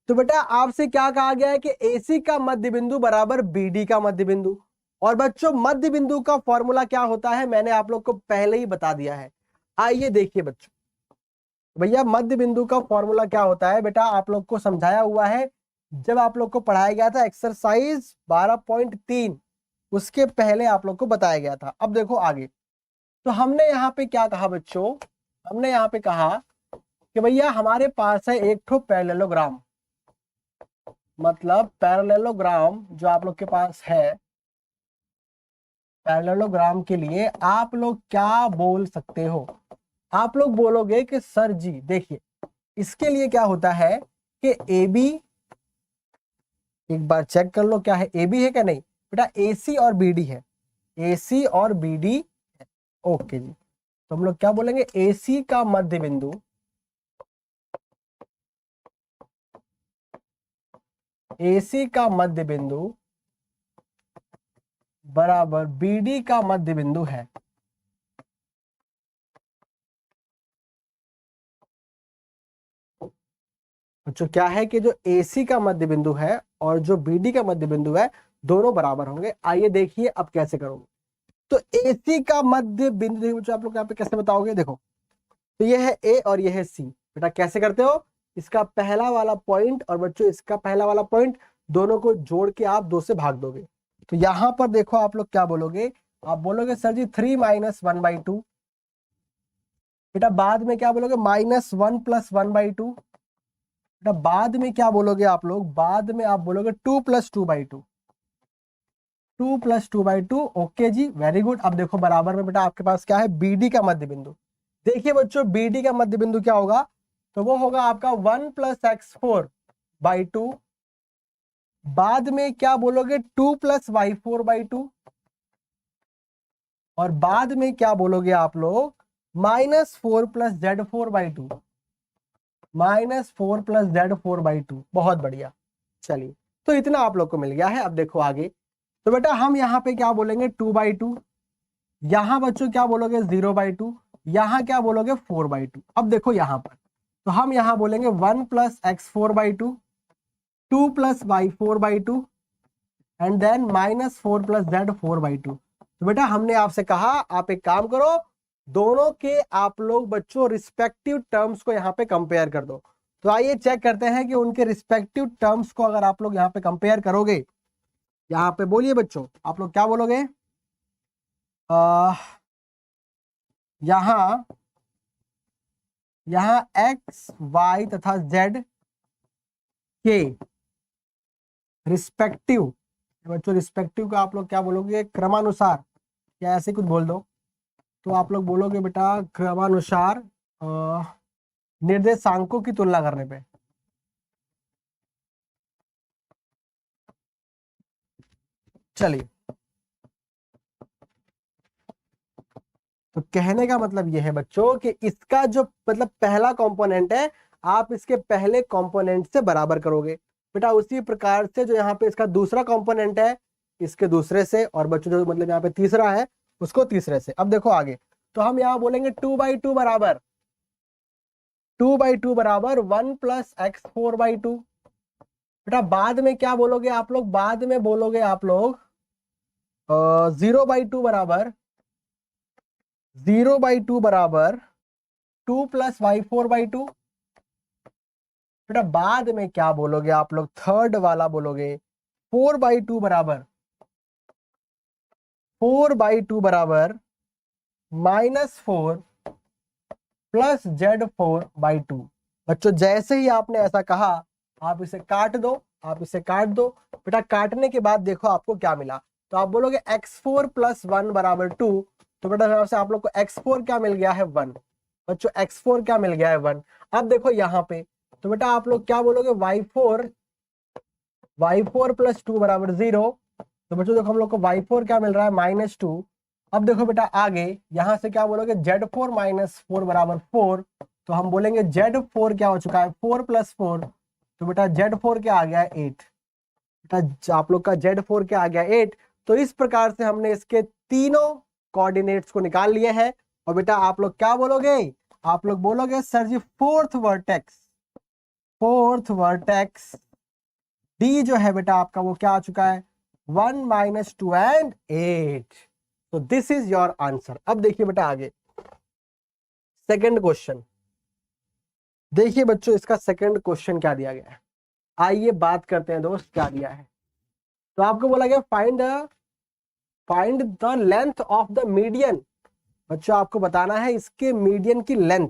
तो बेटा आपसे क्या कहा गया है कि AC का मध्य बिंदु बराबर BD का मध्य बिंदु। और बच्चों मध्य बिंदु का फॉर्मूला क्या होता है मैंने आप लोग को पहले ही बता दिया है। आइए देखिए बच्चों, भैया मध्य बिंदु का फॉर्मूला क्या होता है बेटा आप लोग को समझाया हुआ है जब आप लोग को पढ़ाया गया था एक्सरसाइज 12.3, उसके पहले आप लोग को बताया गया था। अब देखो आगे, तो हमने यहाँ पे क्या कहा बच्चों, हमने यहाँ पे कहा कि भैया हमारे पास है एक ठो पैरेललोग्राम। मतलब पैरेललोग्राम जो आप लोग के पास है, पैरेललोग्राम के लिए आप लोग क्या बोल सकते हो? आप लोग बोलोगे कि सर जी देखिए इसके लिए क्या होता है कि AB, एक बार चेक कर लो क्या है, AB है क्या नहीं बेटा, AC और BD है, AC और BD है। ओके जी, तो हम लोग क्या बोलेंगे, AC का मध्य बिंदु, AC का मध्य बिंदु बराबर BD का मध्य बिंदु है। जो क्या है कि जो AC का मध्य बिंदु है और जो BD का मध्य बिंदु है दोनों बराबर होंगे। आइए देखिए अब कैसे करोगे। तो AC का मध्य बिंदु जो आप लोग यहाँ पे कैसे बताओगे, देखो तो ये है A और ये है C। बेटा कैसे करते हो, इसका पहला वाला पॉइंट और बच्चों इसका पहला वाला पॉइंट दोनों को जोड़ के आप 2 से भाग दोगे। तो यहां पर देखो आप लोग क्या बोलोगे, आप बोलोगे सर जी 3 - 1/2। बेटा बाद में क्या बोलोगे, -1 + 1/2। बेटा बाद में क्या बोलोगे आप लोग, बाद में आप बोलोगे 2 + 2/2। 2 + 2/2। ओके जी वेरी गुड। अब देखो बराबर में बेटा आपके पास क्या है, BD का मध्य बिंदु। देखिए बच्चों BD का मध्य बिंदु क्या होगा, तो वो होगा आपका 1 + X4/2। बाद में क्या बोलोगे 2 + Y4/2। और बाद में क्या बोलोगे आप लोग, -4 + Z4/2। -4 + Z4/2। बहुत बढ़िया, चलिए तो इतना आप लोग को मिल गया है। अब देखो आगे, तो बेटा हम यहाँ पे क्या बोलेंगे 2/2। यहां बच्चों क्या बोलोगे 0/2। यहाँ क्या बोलोगे 4/2। अब देखो यहाँ पर तो हम यहाँ बोलेंगे 1 + x4/2, 2 + y4/2 and then -4 + z4/2। तो बेटा हमने आपसे कहा आप एक काम करो, दोनों के आप लोग बच्चों रिस्पेक्टिव टर्म्स को यहाँ पे कंपेयर कर दो। तो आइए चेक करते हैं कि उनके रिस्पेक्टिव टर्म्स को अगर आप लोग यहाँ पे कंपेयर करोगे, यहाँ पे बोलिए बच्चों आप लोग क्या बोलोगे। यहाँ x, y तथा z के रिस्पेक्टिव, बच्चों रिस्पेक्टिव का आप लोग क्या बोलोगे, क्रमानुसार या ऐसे कुछ बोल दो। तो आप लोग बोलोगे बेटा क्रमानुसार निर्देशांकों की तुलना करने पे। चलिए, तो कहने का मतलब यह है बच्चों कि इसका जो मतलब पहला कंपोनेंट है आप इसके पहले कंपोनेंट से बराबर करोगे बेटा, उसी प्रकार से जो यहाँ पे इसका दूसरा कंपोनेंट है इसके दूसरे से, और बच्चों जो मतलब यहाँ पे तीसरा है उसको तीसरे से। अब देखो आगे, तो हम यहाँ बोलेंगे 2/2 बराबर 2/2 बराबर 1 + x4/2। बेटा बाद में क्या बोलोगे आप लोग, बाद में बोलोगे आप लोग 0/2 बराबर 0/2 बराबर 2 + y4/2। बेटा बाद में क्या बोलोगे आप लोग, थर्ड वाला बोलोगे 4/2 बराबर 4/2 बराबर -4 + z4/2। बच्चों जैसे ही आपने ऐसा कहा आप इसे काट दो, आप इसे काट दो। बेटा काटने के बाद देखो आपको क्या मिला, तो आप बोलोगे x4 + 1 बराबर 2। तो बेटा यहाँ से आप लोग को x4 क्या मिल गया है 1। बच्चों x4 क्या मिल गया है 1। अब देखो यहाँ पे तो बेटा आप लोग क्या बोलोगे y4 + 2 बराबर 0। तो बच्चों देखो हम लोग को y4 क्या मिल रहा है -2। अब देखो बेटा आगे यहां से क्या बोलोगे z4 - 4 बराबर 4। तो हम बोलेंगे z4 क्या हो चुका है 4 + 4। तो बेटा z4 क्या आ गया है 8। बेटा आप लोग का z4 क्या आ गया 8। तो इस प्रकार से हमने इसके तीनों कोऑर्डिनेट्स को निकाल लिए हैं। और बेटा आप लोग क्या बोलोगे, आप लोग बोलोगे सर जी फोर्थ वर्टेक्स डी जो है बेटा आपका वो क्या आ चुका है 1 - 2 एंड 8। तो दिस इज योर आंसर। अब देखिए बेटा आगे सेकंड क्वेश्चन, देखिए बच्चों इसका सेकंड क्वेश्चन क्या दिया गया है। आइए बात करते हैं दोस्त क्या दिया है। तो आपको बोला गया find the length of the median. बच्चों आपको बताना है इसके मीडियन की लेंथ,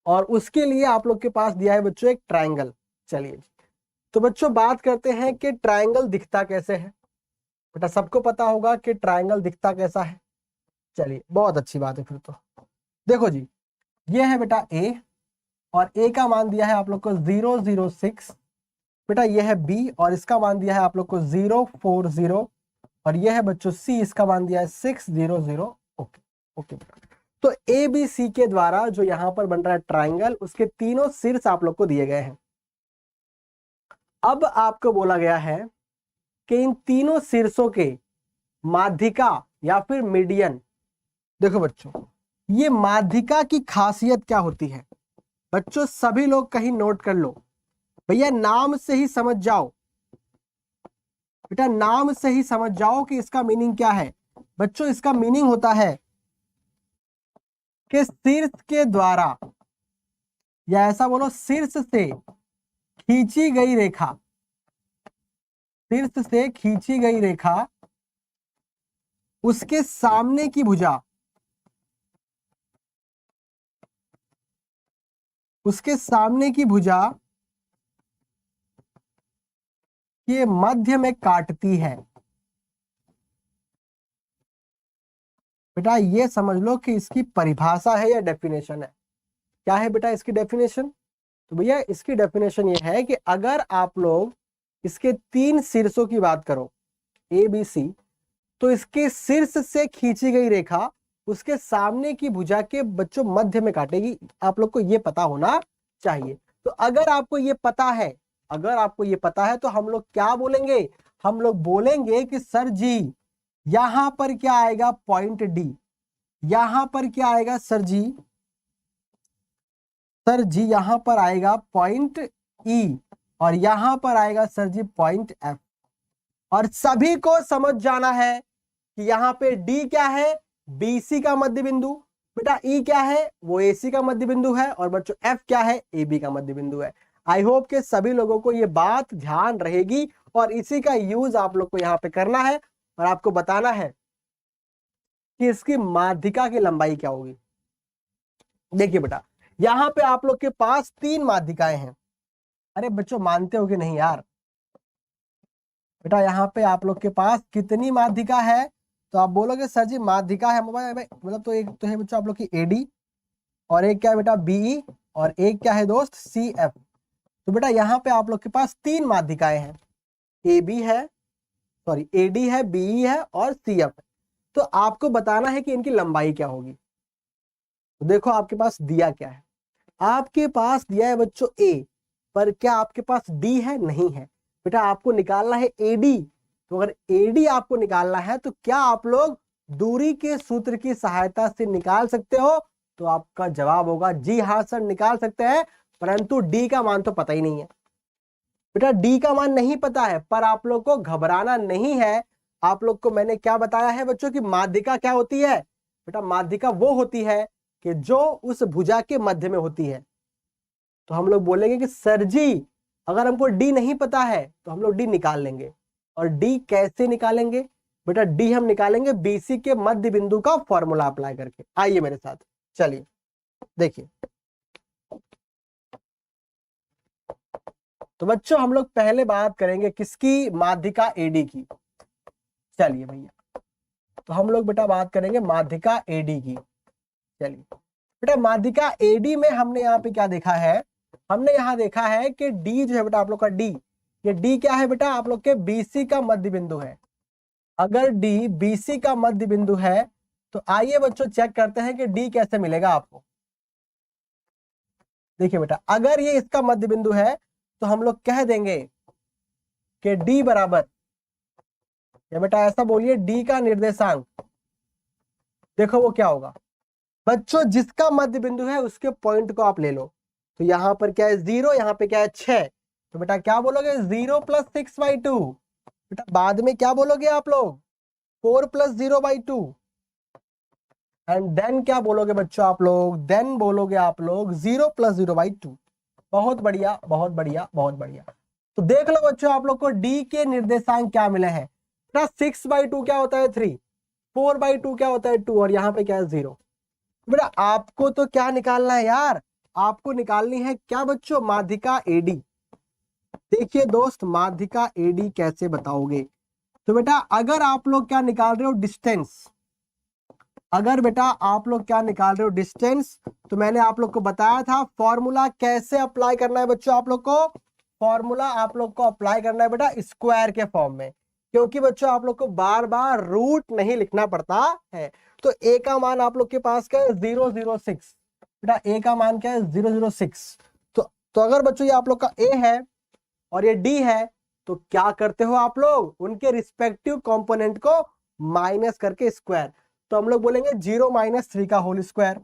और उसके लिए आप लोग के पास दिया है बच्चों एक ट्राइंगल। चलिए तो बच्चों बात करते हैं कि ट्राइंगल दिखता कैसे है। बेटा सबको पता होगा कि ट्राइंगल दिखता कैसा है। चलिए बहुत अच्छी बात है फिर तो। देखो जी ये है बेटा ए, और ए का मान दिया है आप लोग को 006। बेटा ये है बी और इसका मान दिया है आप लोग को 040, और ये है बच्चों सी, इसका मान दिया है 600। ओके ओके बेटा। तो ए बी सी के द्वारा जो यहां पर बन रहा है ट्राइंगल, उसके तीनों शीर्ष आप लोग को दिए गए हैं। अब आपको बोला गया है कि इन तीनों शीर्षों के माध्यिका या फिर मीडियन। देखो बच्चों ये माध्यिका की खासियत क्या होती है, बच्चों सभी लोग कहीं नोट कर लो, भैया नाम से ही समझ जाओ, बेटा नाम से ही समझ जाओ कि इसका मीनिंग क्या है। बच्चों इसका मीनिंग होता है कि शीर्ष के द्वारा, या ऐसा बोलो शीर्ष से खींची गई रेखा, शीर्ष से खींची गई रेखा उसके सामने की भुजा, उसके सामने की भुजा के मध्य में काटती है। बेटा ये समझ लो कि इसकी परिभाषा है या डेफिनेशन है। क्या है बेटा इसकी डेफिनेशन, तो भैया इसकी डेफिनेशन ये है कि अगर आप लोग इसके तीन शीर्षों की बात करो ए बी सी, तो इसके शीर्ष से खींची गई रेखा उसके सामने की भुजा के बच्चों मध्य में काटेगी। आप लोग को ये पता होना चाहिए। तो अगर आपको ये पता है, अगर आपको ये पता है तो हम लोग क्या बोलेंगे, हम लोग बोलेंगे कि सर जी यहां पर क्या आएगा पॉइंट डी। यहां पर क्या आएगा सर जी? सर जी यहां पर आएगा पॉइंट ई और यहां पर आएगा सर जी पॉइंट एफ। और सभी को समझ जाना है कि यहाँ पे डी क्या है? बीसी का मध्य बिंदु। बेटा ई क्या है? वो एसी का मध्य बिंदु है। और बच्चों एफ क्या है? एबी का मध्य बिंदु है। आई होप के सभी लोगों को ये बात ध्यान रहेगी और इसी का यूज आप लोग को यहाँ पे करना है और आपको बताना है कि इसकी माध्यिका की लंबाई क्या होगी। देखिए बेटा, यहाँ पे आप लोग के पास 3 माध्यिकाएं हैं। अरे बच्चों मानते हो कि नहीं यार? बेटा यहाँ पे आप लोग के पास कितनी माध्यिका है? तो आप बोलोगे सर जी माध्यिका है मतलब तो एक तो है बच्चों आप लोग की एडी और एक क्या है बेटा बीई और एक क्या है दोस्त सी एफ। तो बेटा यहाँ पे आप लोग के पास 3 माध्यिकाएं हैं। ए बी है, सॉरी एडी है, बीई है और सी एफ है। तो आपको बताना है कि इनकी लंबाई क्या होगी। तो देखो आपके पास दिया क्या है? आपके पास दिया है बच्चों ए, पर क्या आपके पास डी है? नहीं है। बेटा आपको निकालना है एडी। तो अगर एडी आपको निकालना है तो क्या आप लोग दूरी के सूत्र की सहायता से निकाल सकते हो? तो आपका जवाब होगा जी हाँ सर निकाल सकते हैं, परंतु डी का मान तो पता ही नहीं है। बेटा डी का मान नहीं पता है, पर आप लोग को घबराना नहीं है। आप लोग को मैंने क्या बताया है बच्चों की माध्यिका क्या होती है? बेटा माध्यिका वो होती है कि जो उस भुजा के मध्य में होती है। तो हम लोग बोलेंगे कि सर जी अगर हमको डी नहीं पता है तो हम लोग डी निकाल लेंगे। और डी कैसे निकालेंगे? बेटा डी हम निकालेंगे बीसी के मध्य बिंदु का फॉर्मूला अप्लाई करके। आइए मेरे साथ, चलिए देखिए। तो बच्चों हम लोग पहले बात करेंगे किसकी? माध्यिका एडी की। चलिए भैया, तो हम लोग बेटा बात करेंगे माध्यिका एडी की। चलिए बेटा माध्यिका एडी में हमने यहाँ पे क्या देखा है? हमने यहाँ देखा है कि डी जो है बेटा आप लोग का डी, ये डी क्या है बेटा? आप लोग के बीसी का मध्य बिंदु है। अगर डी बीसी का मध्य बिंदु है तो आइए बच्चों चेक करते हैं कि डी कैसे मिलेगा आपको। देखिए बेटा अगर ये इसका मध्य बिंदु है तो हम लोग कह देंगे कि डी बराबर, या बेटा ऐसा बोलिए डी का निर्देशांक। देखो वो क्या होगा बच्चों? जिसका मध्य बिंदु है उसके पॉइंट को आप ले लो। तो यहां पर क्या है 0, यहां पे क्या है 6। तो बेटा क्या बोलोगे? 0 + 6/2। बेटा बाद में क्या बोलोगे आप लोग? 4 + 0/2। एंड देन क्या बोलोगे बच्चों आप लोग? देन बोलोगे आप लोग 0 + 0/2। बहुत बढ़िया बहुत बढ़िया बहुत बढ़िया। तो देख लो बच्चों आप लोग को डी के निर्देशांक क्या मिले हैं? बेटा 6/2 क्या होता है 3, 4/2 क्या होता है 2 और यहाँ पे क्या है 0। बेटा आपको तो क्या निकालना है यार? आपको निकालनी है क्या बच्चों? माध्यिका एडी। देखिए दोस्त माध्यिका एडी कैसे बताओगे? तो बेटा अगर आप लोग क्या निकाल रहे हो? डिस्टेंस। अगर बेटा आप लोग क्या निकाल रहे हो? डिस्टेंस। तो मैंने आप लोग को बताया था फॉर्मूला कैसे अप्लाई करना है बच्चों। आप लोग को फॉर्मूला आप लोग को अप्लाई करना है बेटा स्क्वायर के फॉर्म में, क्योंकि बच्चों आप लोग को बार बार रूट नहीं लिखना पड़ता है। तो ए का मान आप लोग के पास क्या है? 006। बेटा ए का मान क्या है? 006। तो अगर बच्चों ये आप लोग का ए है और ये डी है तो क्या करते हो आप लोग? उनके रिस्पेक्टिव कंपोनेंट को माइनस करके स्क्वायर। तो हम लोग बोलेंगे 0 - 3 का होल स्क्वायर।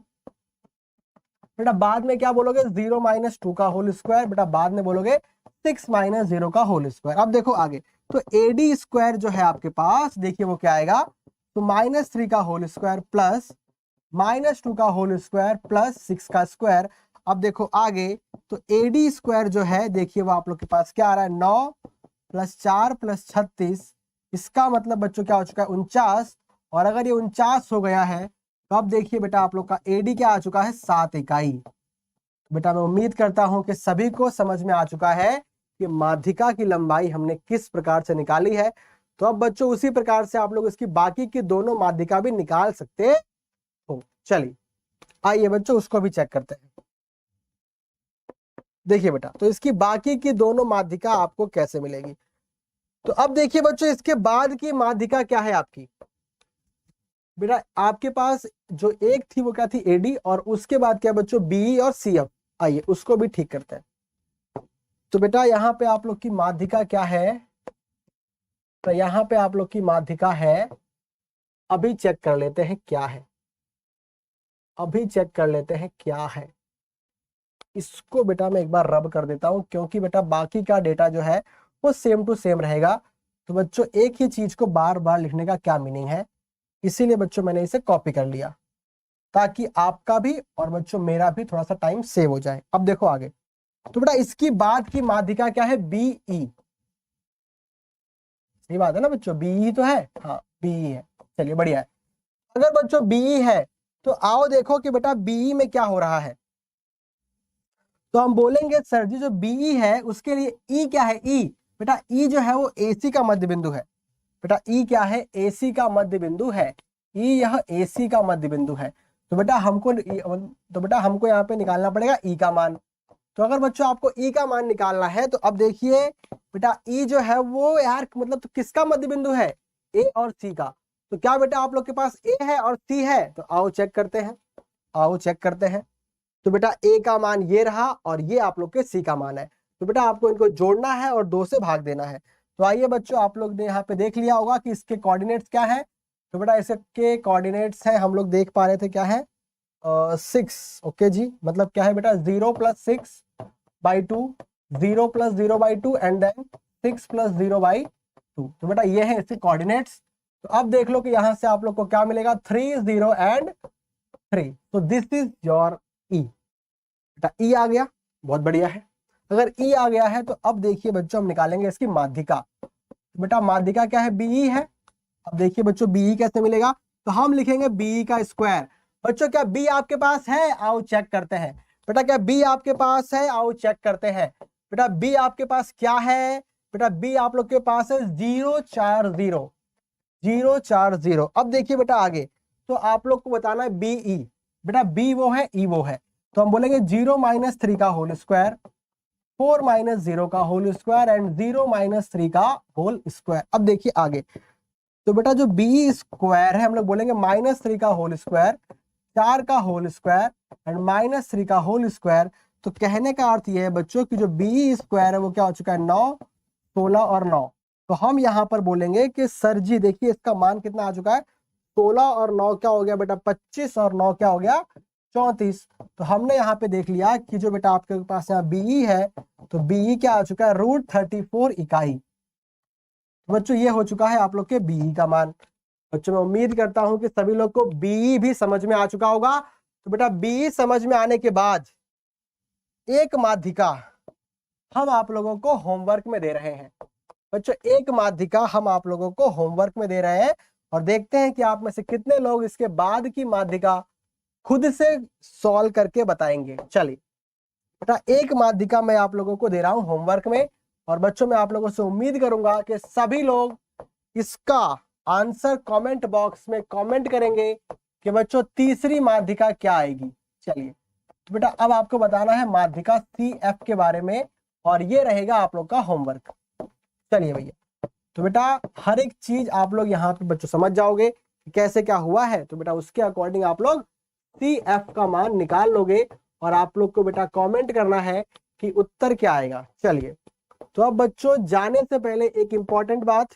बेटा बाद में क्या बोलोगे? 0 - 2 का होल स्क्वायर। बेटा बाद में बोलोगे 6 - 0 का होल स्क्वायर। अब देखो आगे, तो एडी स्क्वायर जो है आपके पास, देखिए वो क्या आएगा? तो -3 का होल स्क्वायर प्लस -2 का होल स्क्वायर प्लस 6 का स्क्वायर। अब देखो आगे, तो एडी स्क्वायर जो है देखिए वो आप लोग के पास क्या आ रहा है? 9 + 4 + 36। इसका मतलब बच्चों क्या हो चुका है? 49। और अगर ये 49 हो गया है तो अब देखिए बेटा आप लोग का एडी क्या आ चुका है? 7 इकाई। बेटा मैं उम्मीद करता हूं कि सभी को समझ में आ चुका है कि माध्यिका की लंबाई हमने किस प्रकार से निकाली है। तो अब बच्चों उसी प्रकार से आप लोग इसकी बाकी की दोनों माध्यिका भी निकाल सकते हो। चलिए आइए बच्चों उसको भी चेक करते हैं। देखिए बेटा तो इसकी बाकी की दोनों माध्यिका आपको कैसे मिलेगी? तो अब देखिए बच्चों इसके बाद की माध्यिका क्या है आपकी? बेटा आपके पास जो एक थी वो क्या थी? एडी। और उसके बाद क्या बच्चों? बीई और सीएफ। आइए उसको भी ठीक करते हैं। तो बेटा यहाँ पे आप लोग की माध्यिका क्या है? तो यहाँ पे आप लोग की माध्यिका है, अभी चेक कर लेते हैं क्या है। अभी चेक कर लेते हैं क्या है। इसको बेटा मैं एक बार रब कर देता हूं, क्योंकि बेटा बाकी का डेटा जो है वो सेम टू सेम रहेगा। तो बच्चों एक ही चीज को बार बार लिखने का क्या मीनिंग है, इसीलिए बच्चों मैंने इसे कॉपी कर लिया, ताकि आपका भी और बच्चों मेरा भी थोड़ा सा टाइम सेव हो जाए। अब देखो आगे, तो बेटा इसकी बाद की माध्यिका क्या है, बीई। सही बात है ना बच्चों, बीई तो है, हाँ बीई है, चलिए बढ़िया है। अगर बच्चों बीई है तो आओ देखो कि बेटा बीई में क्या हो रहा है। तो हम बोलेंगे सर जी जो बीई है उसके लिए ई क्या है, ई बेटा ई जो है वो एसी का मध्य बिंदु है। बेटा ई क्या है, एसी का मध्य बिंदु है। ई यह एसी का मध्य बिंदु है। तो बेटा हमको यहाँ पे निकालना पड़ेगा ई का मान। तो अगर बच्चों आपको ई का मान निकालना है तो अब देखिए बेटा ई जो है वो यार मतलब तो किसका मध्य बिंदु है, ए और सी का। तो क्या बेटा आप लोग के पास ए है और सी है, तो आओ चेक करते हैं, आओ चेक करते हैं। तो बेटा ए का मान ये रहा और ये आप लोग के सी का मान है। तो बेटा आपको इनको जोड़ना है और 2 से भाग देना है। तो आइए बच्चों, आप लोग ने यहाँ पे देख लिया होगा कि इसके कोऑर्डिनेट्स क्या है। तो बेटा इसके कोऑर्डिनेट्स हैं, हम लोग देख पा रहे थे क्या है, 6। ओके जी, मतलब क्या है बेटा 0 + 6/2, 0 + 0/2 एंड देन 6 + 0/2। तो बेटा ये है इसके कोऑर्डिनेट्स। तो अब देख लो कि यहाँ से आप लोग को क्या मिलेगा, 3 0 एंड 3। तो दिस इज योर ई। बेटा ई आ गया, बहुत बढ़िया है। अगर ई आ गया है तो अब देखिए बच्चों हम निकालेंगे इसकी माध्यिका। तो बेटा माध्यिका क्या है, बीई है। अब देखिए बच्चों बीई कैसे मिलेगा, तो हम लिखेंगे बीई का स्क्वायर। बच्चों क्या बी आपके पास है, आओ चेक करते हैं। बेटा क्या बी आपके पास है, आओ चेक करते हैं। बेटा बी आपके पास क्या है, बेटा बी आप लोग के पास है 0 4 0, 0 4 0। अब देखिए बेटा आगे, तो आप लोग को बताना है बीई। बेटा बी वो है, ई वो है। तो हम बोलेंगे 0 - 3 का होल स्क्वायर, 4 - 0 का होल स्क्वायर एंड 0 - 3 का होल स्क्वायर। अब देखिए आगे, तो बेटा जो बी स्क्वायर है हम लोग बोलेंगे -3 का होल स्क्वायर, 4 का होल स्क्वायर एंड -3 का होल स्क्वायर। तो कहने का अर्थ यह है बच्चों कि जो बी स्क्वायर है वो क्या हो चुका है, 9, 16 और 9। तो हम यहाँ पर बोलेंगे कि सर जी देखिए इसका मान कितना आ चुका है, 16 और 9 क्या हो गया बेटा 25 और 9 क्या हो गया 34। तो हमने यहाँ पे देख लिया कि जो बेटा आपके पास यहाँ बीई है, तो बीई क्या आ चुका है, √34 इकाई। बच्चों ये हो चुका है आप लोग के बीई का मान। बच्चों मैं उम्मीद करता हूं कि सभी लोग को बीई भी समझ में आ चुका होगा। तो बेटा बीई समझ में आने के बाद एक माध्यिका हम आप लोगों को होमवर्क में दे रहे हैं। बच्चों एक माध्यिका हम आप लोगों को होमवर्क में दे रहे हैं और देखते हैं कि आप में से कितने लोग इसके बाद की माध्यिका खुद से सॉल्व करके बताएंगे। चलिए बेटा एक माध्यिका मैं आप लोगों को दे रहा हूं होमवर्क में, और बच्चों मैं आप लोगों से उम्मीद करूंगा कि सभी लोग इसका आंसर कमेंट बॉक्स में कमेंट करेंगे कि बच्चों तीसरी माध्यिका क्या आएगी। चलिए तो बेटा अब आपको बताना है माध्यिका CF के बारे में, और ये रहेगा आप लोग का होमवर्क। चलिए भैया, तो बेटा हर एक चीज आप लोग यहाँ पे बच्चों समझ जाओगे कि कैसे क्या हुआ है। तो बेटा उसके अकॉर्डिंग आप लोग CF का मान निकाल लोगे और आप लोग को बेटा कमेंट करना है कि उत्तर क्या आएगा। चलिए तो अब बच्चों जाने से पहले एक इंपॉर्टेंट बात,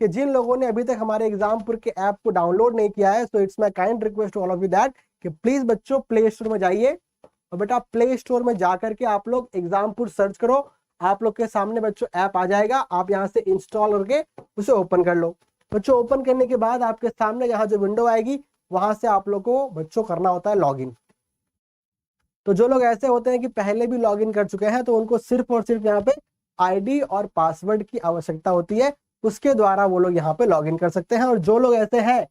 कि जिन लोगों ने अभी तक हमारे एग्जामपुर के ऐप को डाउनलोड नहीं किया है, so it's my kind request to all of you that कि प्लीज बच्चों प्ले स्टोर में जाइए और बेटा प्ले स्टोर में जाकर के आप लोग एग्जामपुर सर्च करो। आप लोग के सामने बच्चों ऐप आ जाएगा, आप यहाँ से इंस्टॉल करके उसे ओपन कर लो। बच्चों ओपन करने के बाद आपके सामने यहाँ जो विंडो आएगी वहां से आप लोग को बच्चों करना होता है लॉगिन। तो जो लोग ऐसे होते हैं कि पहले भी लॉगिन कर चुके हैं तो उनको सिर्फ और सिर्फ यहाँ पे आईडी और पासवर्ड की आवश्यकता होती है, उसके द्वारा वो लोग यहाँ पे लॉगिन कर सकते हैं। और जो लोग ऐसे हैं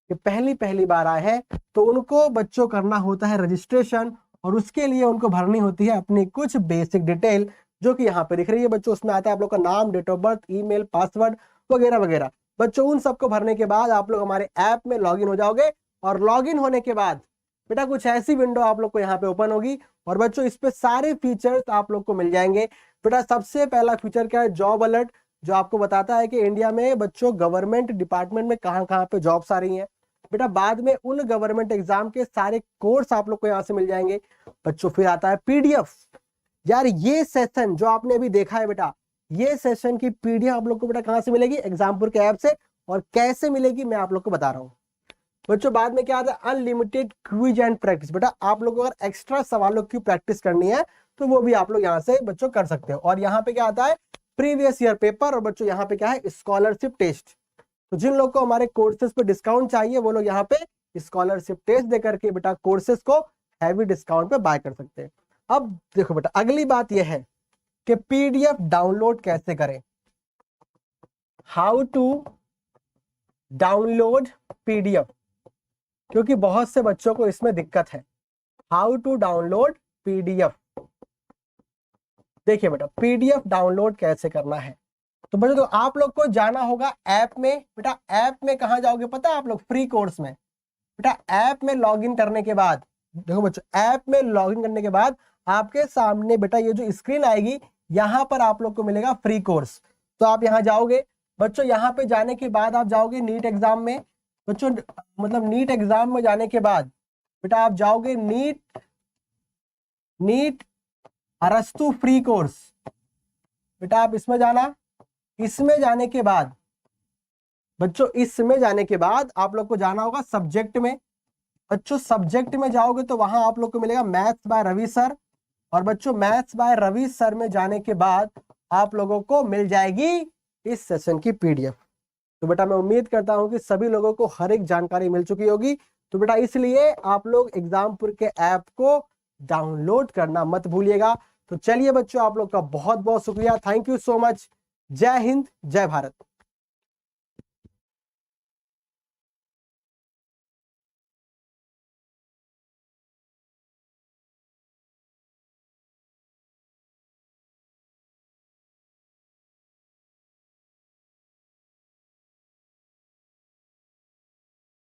कि पहली बार आए हैं तो उनको बच्चों करना होता है रजिस्ट्रेशन, और उसके लिए उनको भरनी होती है अपनी कुछ बेसिक डिटेल जो कि यहाँ पे दिख रही है बच्चों। उसमें आता है आप लोग का नाम, date of birth, email, password वगैरह वगैरह। बच्चों उन सबको भरने के बाद आप लोग हमारे ऐप में लॉगिन हो जाओगे, और लॉगिन होने के बाद बेटा कुछ ऐसी विंडो आप लोग को यहाँ पे ओपन होगी, और बच्चों इस पे सारे फीचर्स आप लोग को मिल जाएंगे। बेटा सबसे पहला फीचर क्या है, जॉब अलर्ट, जो आपको बताता है कि इंडिया में बच्चों गवर्नमेंट डिपार्टमेंट में कहाँ कहाँ पे जॉब्स आ रही हैं। बेटा बाद में उन गवर्नमेंट एग्जाम के सारे कोर्स आप लोग को यहाँ से मिल जाएंगे। बच्चों फिर आता है पीडीएफ। यार ये सेशन जो आपने अभी देखा है बेटा, ये सेशन की पीडीएफ आप लोग को बेटा कहाँ से मिलेगी, एग्जामपुर के ऐप से। और कैसे मिलेगी मैं आप लोग को बता रहा हूँ। बच्चों बाद में क्या आता है, अनलिमिटेड क्विज एंड प्रैक्टिस। बेटा आप लोग को अगर एक्स्ट्रा सवालों की प्रैक्टिस करनी है तो वो भी आप लोग यहाँ से बच्चों कर सकते हो। और यहाँ पे क्या आता है, प्रीवियस ईयर पेपर, और बच्चों यहाँ पे क्या है, स्कॉलरशिप टेस्ट। तो जिन लोग को हमारे कोर्सेज पे डिस्काउंट चाहिए वो लोग यहाँ पे स्कॉलरशिप टेस्ट दे करके बेटा कोर्सेज को हैवी डिस्काउंट पे बाय कर सकते हैं। अब देखो बेटा अगली बात यह है कि पीडीएफ डाउनलोड कैसे करें, हाउ टू डाउनलोड पीडीएफ, क्योंकि बहुत से बच्चों को इसमें दिक्कत है। How to download PDF. देखिए बेटा पीडीएफ डाउनलोड कैसे करना है, तो बच्चों तो आप लोग को जाना होगा ऐप में। बेटा ऐप में कहाँ जाओगे पता है आप लोग, फ्री कोर्स में। बेटा ऐप में लॉगिन करने के बाद, देखो बच्चों ऐप में लॉगिन करने के बाद आपके सामने बेटा ये जो स्क्रीन आएगी, यहाँ पर आप लोग को मिलेगा फ्री कोर्स। तो आप यहाँ जाओगे बच्चों, यहाँ पे जाने के बाद आप जाओगे नीट एग्जाम में। बच्चों मतलब नीट एग्जाम में जाने के बाद बेटा आप जाओगे नीट अरस्तु फ्री कोर्स। बेटा आप इसमें जाना, इसमें जाने के बाद बच्चों, इसमें जाने के बाद आप लोग को जाना होगा सब्जेक्ट में। बच्चों सब्जेक्ट में जाओगे तो वहां आप लोग को मिलेगा मैथ्स बाय रवि सर। और बच्चों मैथ्स बाय रवि सर में जाने के बाद आप लोगों को मिल जाएगी इस सेशन की पीडीएफ। तो बेटा मैं उम्मीद करता हूं कि सभी लोगों को हर एक जानकारी मिल चुकी होगी। तो बेटा इसलिए आप लोग एग्जामपुर के ऐप को डाउनलोड करना मत भूलिएगा। तो चलिए बच्चों आप लोग का बहुत बहुत शुक्रिया, थैंक यू सो मच। जय हिंद, जय भारत।